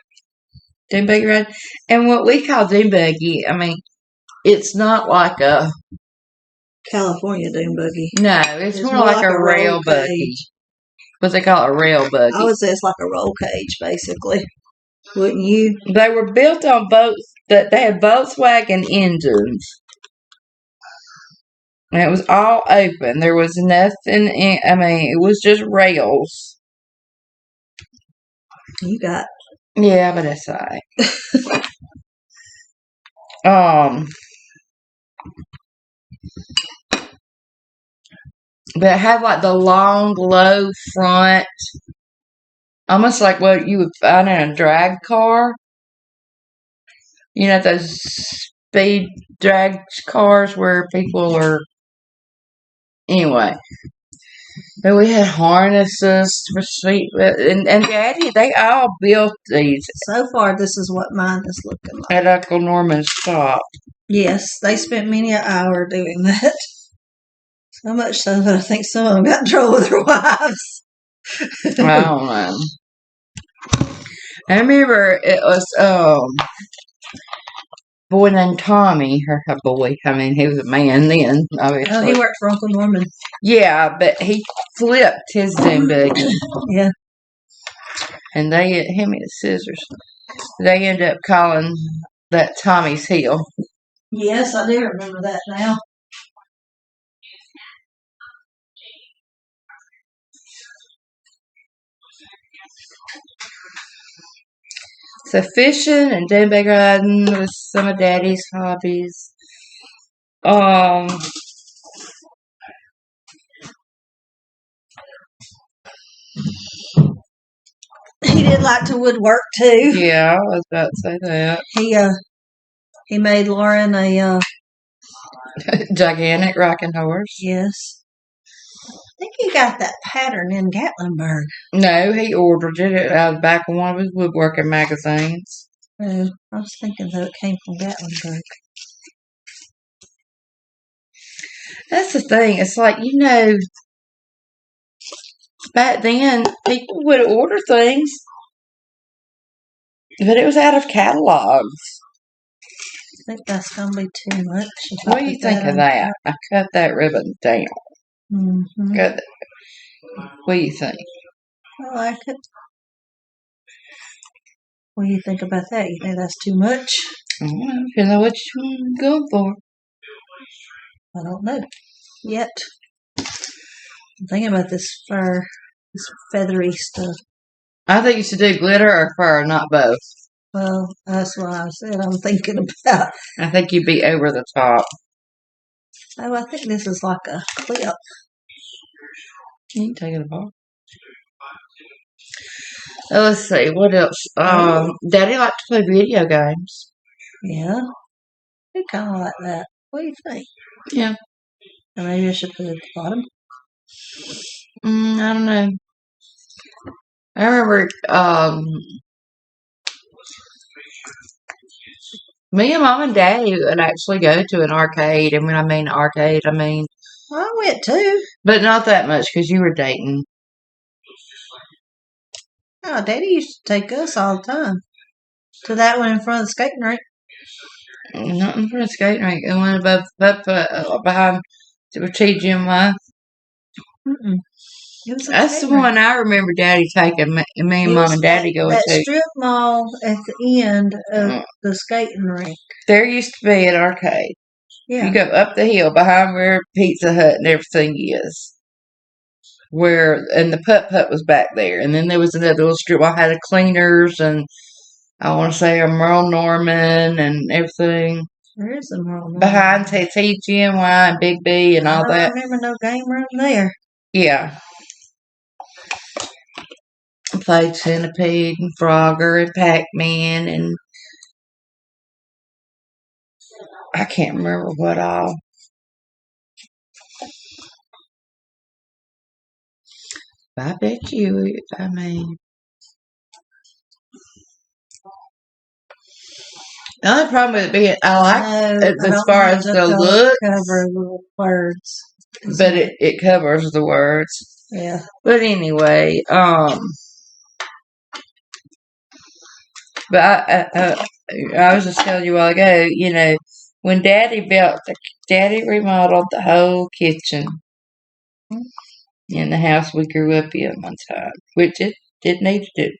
Dune buggy ride. And what we call dune buggy, it's not like a California dune buggy. No, it's more like a rail buggy. What they call a rail buggy. I would say it's like a roll cage, basically. Wouldn't you? They were built on they had Volkswagen engines. And it was all open. There was nothing it was just rails. You got. Yeah, but that's all right. But it had like the long, low front, almost like what you would find in a drag car. You know, those speed drag cars where people are. Anyway. But we had harnesses for seat, and Daddy, they all built these. So far, this is what mine is looking like. At Uncle Norman's shop. Yes, they spent many an hour doing that. So much so that I think some of them got in trouble with their wives. I don't know. I remember it was, boy named Tommy, her boy. I mean, he was a man then, obviously. Oh, he worked for Uncle Norman. Yeah, but he flipped his dune buggy. Yeah. And him and his scissors, they ended up calling that Tommy's Hill. Yes, I do remember that now. So fishing and dune buggy riding was some of Daddy's hobbies. He did like to woodwork too. Yeah, I was about to say that. He made Lauren a gigantic rocking horse. Yes. I think he got that pattern in Gatlinburg. No, he ordered it out of the back of one of his woodworking magazines. Oh, I was thinking that it came from Gatlinburg. That's the thing. It's like, back then, people would order things, but it was out of catalogs. I think that's going to be too much. What do you think of that? I cut that ribbon down. Mm-hmm. What do you think? I like it. What do you think about that? You think that's too much? I don't know. You know what you go for. I don't know yet. I'm thinking about this fur, this feathery stuff. I think you should do glitter or fur, not both. Well, that's what I said I'm thinking about. I think you'd be over the top. Oh, I think this is like a clip. You can take it apart. Let's see, what else? Daddy liked to play video games. Yeah, I kind of like that. What do you think? Yeah. Or maybe I should put it at the bottom. I don't know. I remember me and Mom and Daddy would actually go to an arcade, and when I mean arcade, I mean... Well, I went too. But not that much, because you were dating. Oh, Daddy used to take us all the time to that one in front of the skating rink. Not in front of the skating rink. The one above behind TGMY. Mm-mm. That's the one I remember Daddy taking me and Mom and Daddy going that to. strip mall at the end of the skating rink. There used to be an arcade. Yeah. You go up the hill behind where Pizza Hut and everything is. And the putt-putt was back there. And then there was another little strip mall had a Cleaners and I want to say a Merle Norman and everything. There is a Merle Norman. Behind TGMY and Big B and all that. I don't remember no game room there. Yeah. I played Centipede and Frogger and Pac-Man and I can't remember what all. I bet you, the only problem with it being, I like it as far as the look. Cover the words. But it covers the words. Yeah. But anyway, but I was just telling you a while ago, when Daddy remodeled the whole kitchen in the house we grew up in one time, which it did need to do.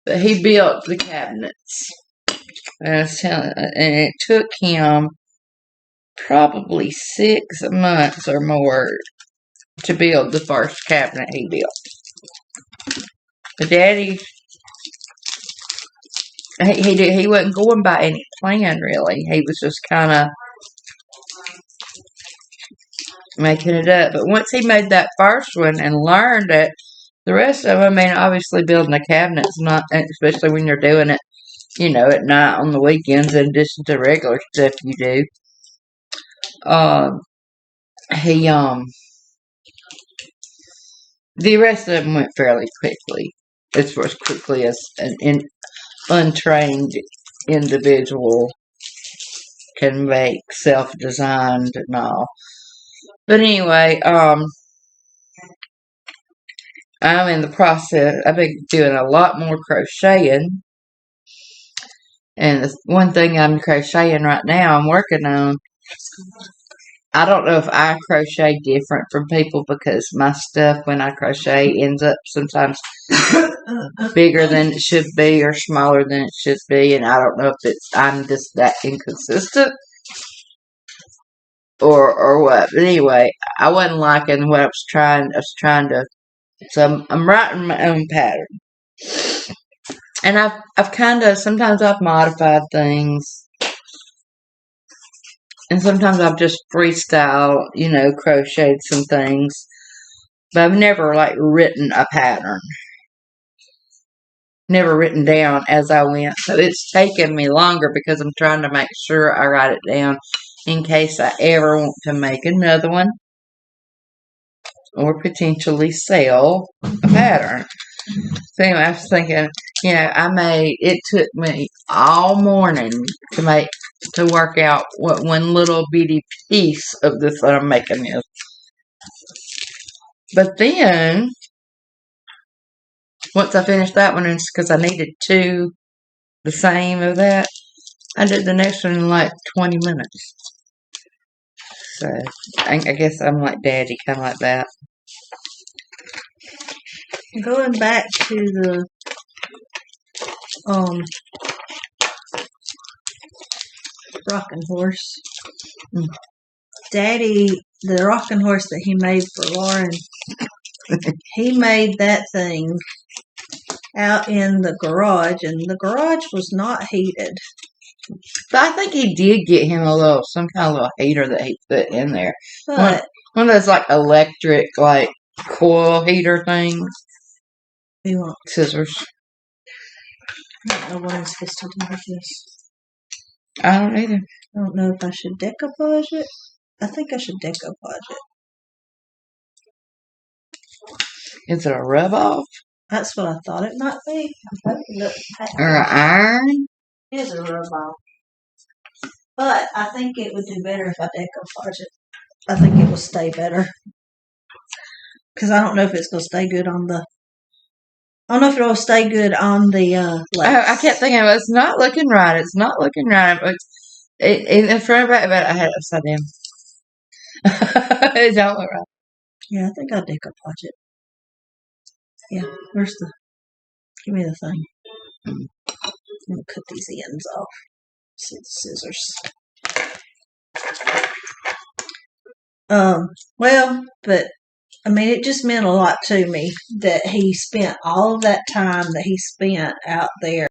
But he built the cabinets. And it took him probably 6 months or more to build the first cabinet he built. But Daddy, he wasn't going by any plan really. He was just kind of making it up. But once he made that first one and learned it, the rest of them, obviously building a cabinet's not, especially when you're doing it, at night on the weekends in addition to regular stuff you do. The rest of them went fairly quickly, as quickly as an untrained individual can make self-designed and all. But anyway, I'm in the process. I've been doing a lot more crocheting. And the one thing I'm crocheting right now, I'm working on. I don't know if I crochet different from people because my stuff when I crochet ends up sometimes bigger than it should be or smaller than it should be, and I don't know if I'm just that inconsistent or what. But anyway, I wasn't liking what I was trying. I was trying to. So I'm writing my own pattern, and I've kind of sometimes I've modified things. And sometimes I've just freestyle, crocheted some things. But I've never, written a pattern. Never written down as I went. So it's taken me longer because I'm trying to make sure I write it down in case I ever want to make another one. Or potentially sell a pattern. So anyway, I was thinking, it took me all morning to work out what one little bitty piece of this that I'm making is. But then, once I finished that one, because I needed two the same of that, I did the next one in 20 minutes. So, I guess I'm like Daddy, kind of like that. Going back to the rocking horse. Daddy, the rocking horse that he made for Lauren, he made that thing out in the garage, and the garage was not heated. But I think he did get him some kind of little heater that he put in there. But one of those electric coil heater things. You want scissors? I don't know what I'm supposed to do with this. I don't either. I don't know if I should decoupage it. I think I should decoupage it. Is it a rub off? That's what I thought it might be. Or an iron? It is a rub off. But I think it would do better if I decoupage it. I think it will stay better. Because I don't know if it's going to stay good on the... I don't know if it will stay good on the legs. I kept thinking, it's not looking right. It's not looking right. In the front of it, but I had it upside down. It don't look right. Yeah, I think I'll decoupage it. Yeah, where's the... Give me the thing. I'm going to cut these ends off. See the scissors. Well, but I mean, it just meant a lot to me that he spent all of that time that he spent out there.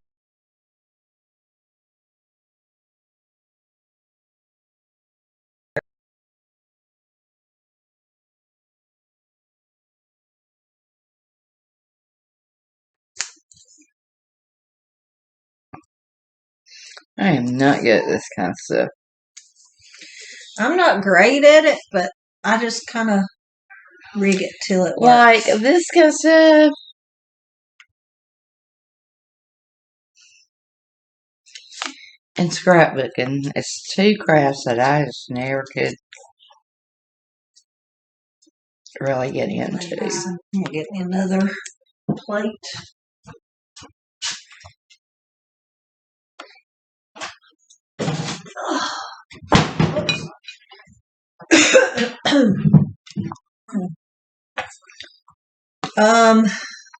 I am not good at this kind of stuff. I'm not great at it, but I just kind of rig it till it works. This kind of stuff. And scrapbooking. It's two crafts that I just never could really get into. I'm going to get me another plate.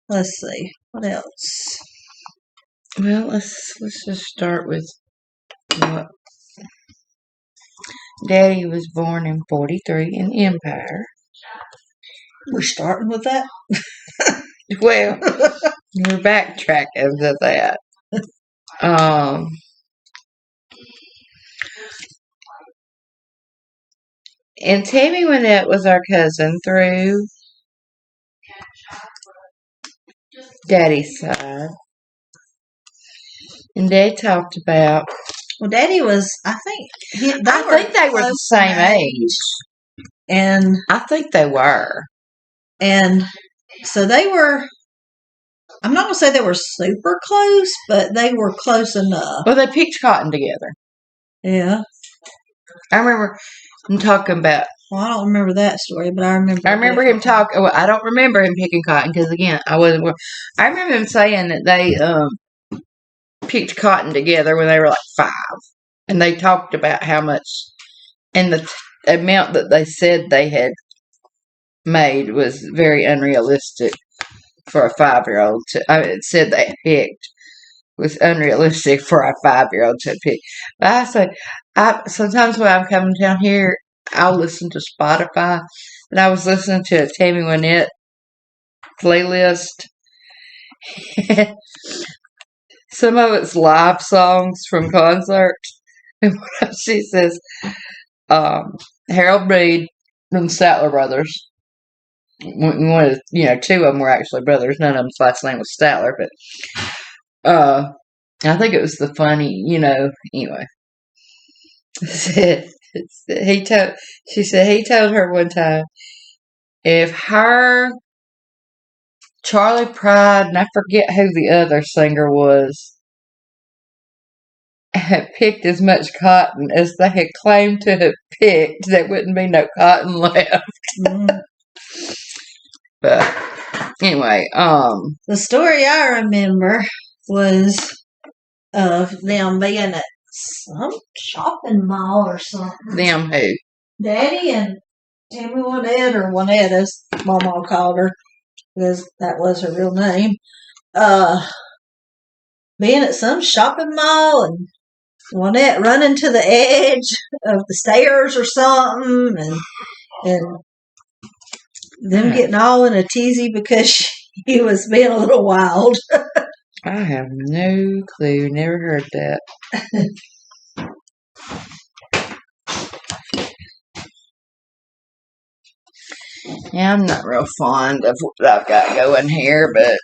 Let's see. What else? Well, let's just start with what Daddy was born in 43 in Empire. We're starting with that? Well, we're backtracking to that. And Tammy Wynette was our cousin through Daddy's side. And Dad talked about... Well, Daddy was, I think they were the same age. And I think they were. And so they were, I'm not going to say they were super close, but they were close enough. Well, they picked cotton together. Yeah. I remember him talking about... Well, I don't remember that story, but I remember him talking... Well, I don't remember him picking cotton because, again, I wasn't... I remember him saying that they... picked cotton together when they were like 5. And they talked about how much, and the amount that they said they had made was very unrealistic for a 5-year-old. It said they picked was unrealistic for a 5-year-old to pick. But I say, sometimes when I'm coming down here, I'll listen to Spotify. And I was listening to a Tammy Wynette playlist. Some of it's live songs from concerts. And she says, Harold Reed from the Statler Brothers. One of the, 2 of them were actually brothers. None of them's last name was Statler, but I think it was the funny, anyway. She said he told her one time if her, Charlie Pride, and I forget who the other singer was, had picked as much cotton as they had claimed to have picked, there wouldn't be no cotton left. But anyway, the story I remember was of them being at some shopping mall or something. Them who? Daddy and Tammy Wynette, or Wynette as Mama called her, because that was her real name. Being at some shopping mall and Wynette running to the edge of the stairs or something, and them getting all in a teasy because she was being a little wild. I have no clue. Never heard that. Yeah, I'm not real fond of what I've got going here, but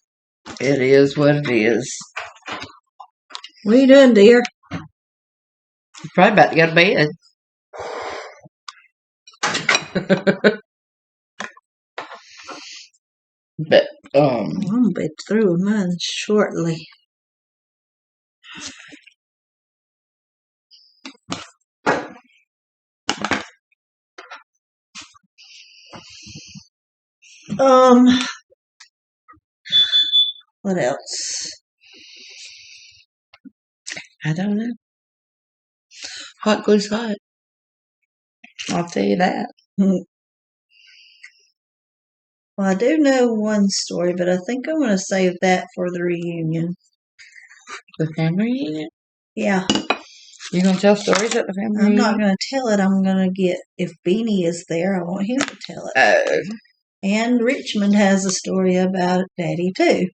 it is what it is. What are you doing, dear? Probably about to go to bed. But I'm gonna be through with mine shortly. What else? I don't know. Hot glue's hot. I'll tell you that. Well, I do know one story, but I think I'm going to save that for the reunion. The family reunion? Yeah. You going to tell stories at the family reunion? I'm not going to tell it. I'm going to get, if Beanie is there, I want him to tell it. And Richmond has a story about Daddy, too,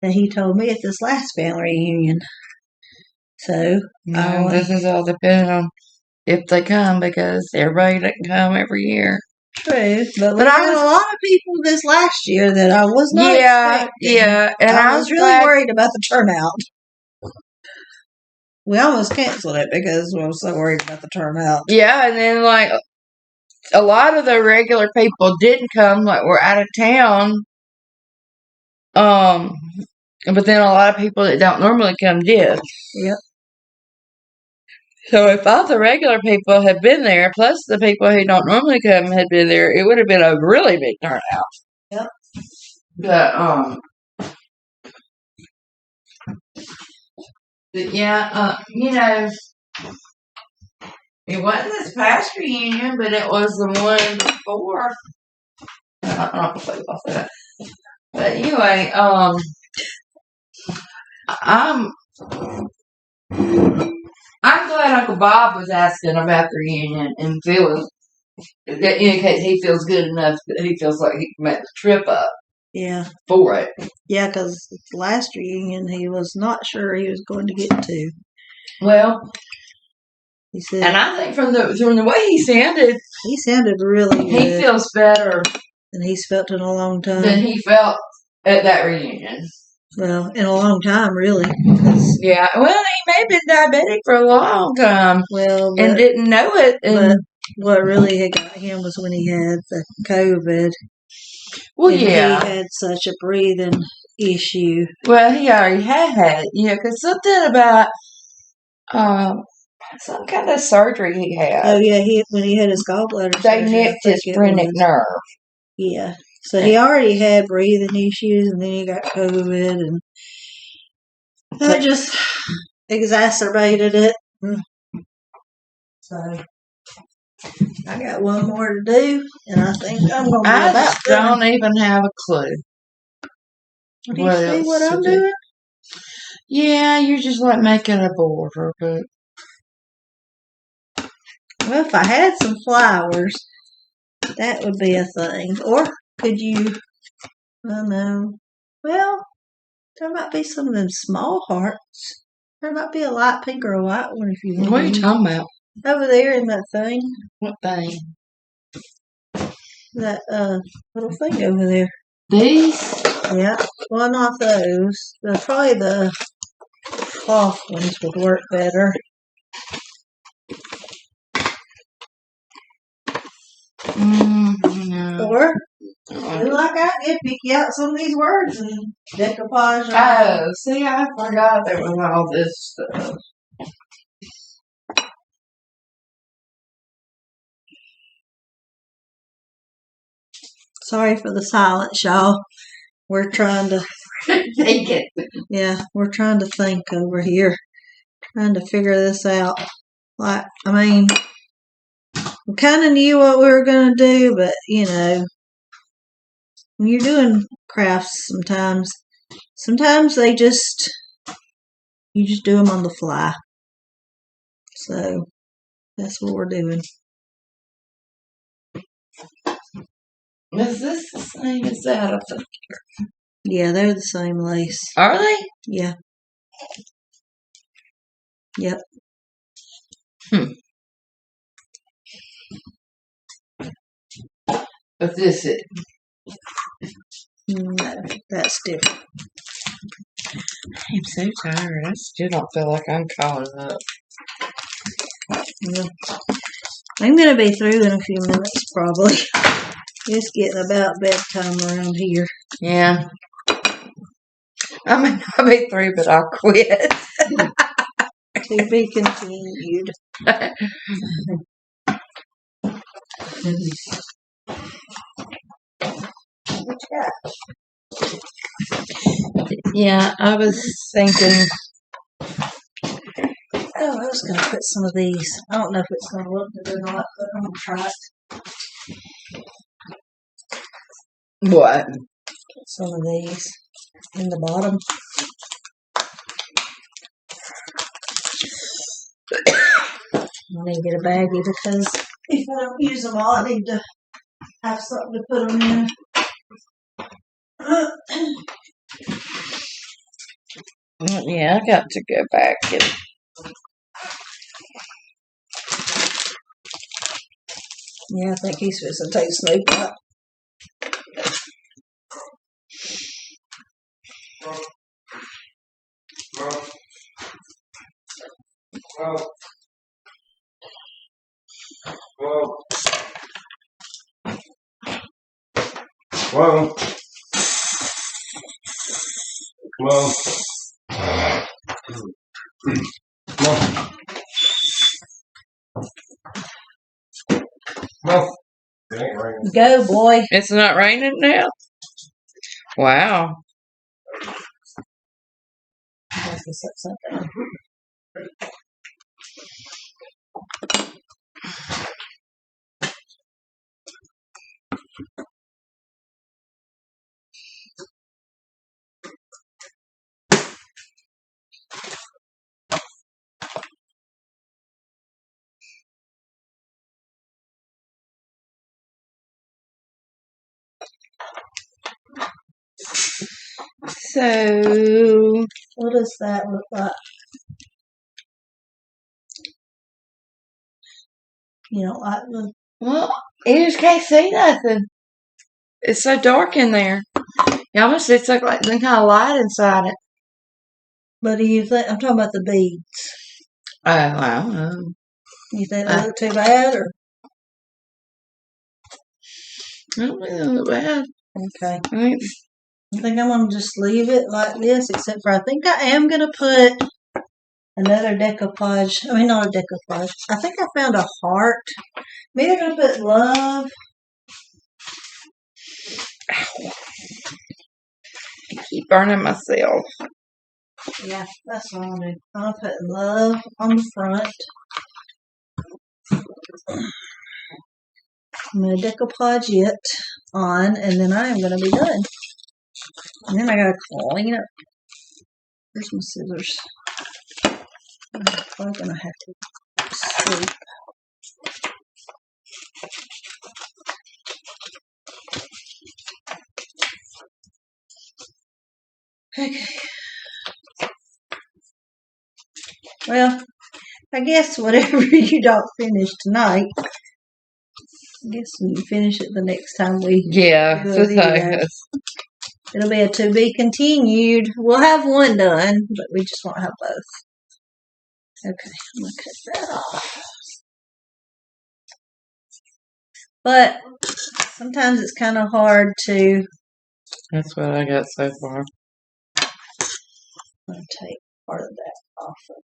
that he told me at this last family reunion. So, no, this is all depending on if they come, because everybody doesn't come every year. True, but we had a lot of people this last year that I was not expecting. Yeah, and I was really worried about the turnout. We almost canceled it because we were so worried about the turnout. Yeah, and then a lot of the regular people didn't come, we're out of town. But then a lot of people that don't normally come did. Yep. So if all the regular people had been there, plus the people who don't normally come had been there, it would have been a really big turnout. Yep. But yeah, it wasn't this past reunion, but it was the one before. I don't know if I'll say that. But anyway, I'm glad Uncle Bob was asking about the reunion and feeling that in case he feels good enough that he feels like he can make the trip up. Yeah. For it. Yeah, because last reunion he was not sure he was going to get to. Well, he said, and I think from the way he sounded really good. He feels better than he's felt in a long time. Than he felt at that reunion. Well, in a long time, really. Yeah, well, he may have been diabetic for a long time. Well, and didn't know it. But what really had got him was when he had the COVID. Well, and yeah. He had such a breathing issue. Well, he already had, because something about some kind of surgery he had. Oh, yeah, when he had his gallbladder they nicked his phrenic nerve. Yeah. So he already had breathing issues, and then he got COVID, and That just exacerbated it. So I got one more to do, and I think I'm going to be I about done. don't even have a clue. Do you see what I'm doing? Yeah, you're just like making a border, but well, if I had some flowers, that would be a thing. Or could you? I know. Well, there might be some of them small hearts. There might be a light pink or a white one if you want. What are you talking about? Over there in that thing. What thing? That little thing over there. These? Yeah. Well, not those. Probably the cloth ones would work better. No. Or do like I did, pick out some of these words and decoupage. Oh, see, I forgot there was all this stuff. Sorry for the silence, y'all. We're trying to Take it. Yeah, we're trying to think over here, trying to figure this out. Like, I mean, we kind of knew what we were going to do, but you know, when you're doing crafts, sometimes you just do them on the fly. So that's what we're doing. Is this the same as that up there? Yeah, they're the same lace. Are they? Yeah. Yep. But this is. No, that's different. I'm so tired. I still don't feel like I'm caught up. Yeah. I'm going to be through in a few minutes, probably. It's getting about bedtime around here. Yeah. I may not be through, but I'll quit. To be continued. Yeah, I was thinking. Oh, I was going to put some of these. I don't know if it's going to look good or not, but I'm going to try it. What? Put some of these in the bottom. I need to get a baggie because if I don't use them all, I need to have something to put them in. Yeah, I got to go back and. Yeah, I think he's supposed to take Snoop out. Whoa. Whoa. Come on. It ain't raining. Go, boy. It's not raining now? Wow. I have to set something. So, what does that look like? You don't like the... well, you just can't see nothing. It's so dark in there. You almost it's like some kind of light inside it. But do you think... I'm talking about the beads. Oh, I don't know. You think they look too bad, or... I don't think they look bad. Okay. I think I'm going to just leave it like this, except for I think I am going to put another decoupage. I mean, not a decoupage. I think I found a heart. Maybe I'm going to put love. Ow. I keep burning myself. Yeah, that's what I'll do. I'll put love on the front. I'm going to decoupage it on, and then I am going to be done. And then I got to clean up. Here's my scissors. I'm probably going to have to sleep. Okay. Well, I guess whatever you don't finish tonight, I guess when you finish it the next time we Yeah, do a so video. It'll be a to be continued. We'll have one done, but we just won't have both. Okay, I'm going to cut that off. But sometimes it's kind of hard to... That's what I got so far. I'm going to take part of that off of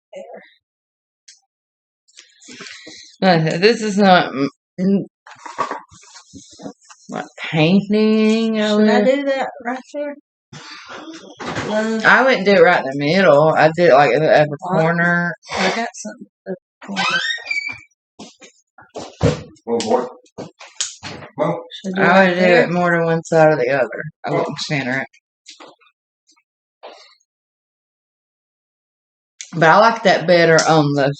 there. This is not like painting. Should I do that right there? Love. I wouldn't do it right in the middle. I'd do it like at the corner. I got something at the corner. Oh boy. Well, I would do it more to one side or the other. I wouldn't center it. But I like that better on the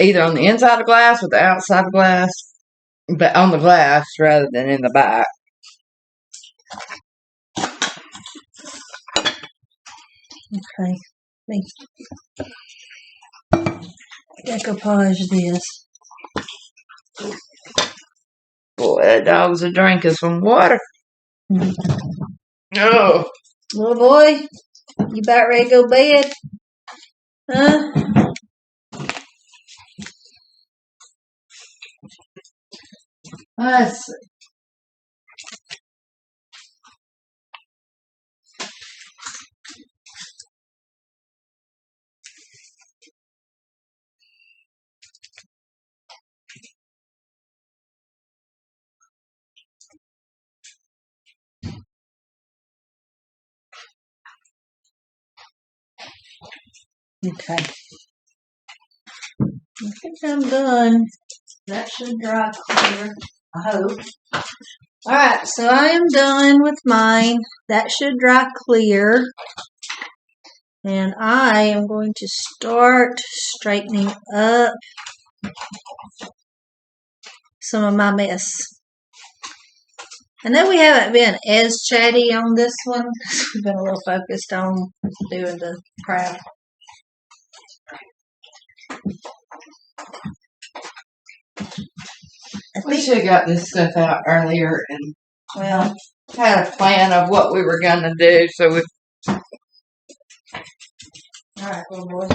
either on the inside of the glass or the outside of the glass, but on the glass rather than in the back. Okay. Decoupage this. Boy, that dog's a drinking some water. Oh. Little boy, you about ready to go to bed? Huh? Let's see. Okay. I think I'm done. That should dry clear, I hope. Alright, so I am done with mine. That should dry clear. And I am going to start straightening up some of my mess. I know we haven't been as chatty on this one. We've been a little focused on doing the craft. We should have got this stuff out earlier and had a plan of what we were going to do. So we. Alright, little boy.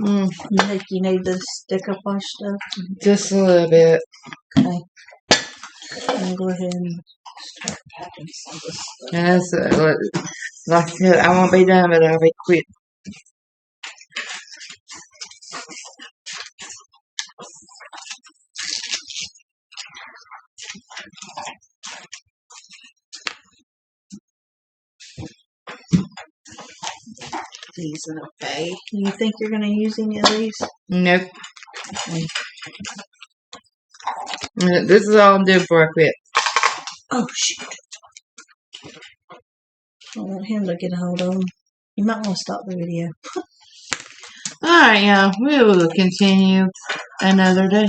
You think you need the decoupage stuff? Just a little bit. Okay. I'm going to go ahead and start packing some of this stuff. And that's, like I said, I won't be done, but I'll be quick. These are okay. You think you're going to use any of these? Nope. This is all I'm doing before I quit. Oh, shoot. I want him to get a hold of them. You might want to stop the video. Alright, y'all. We will continue another day.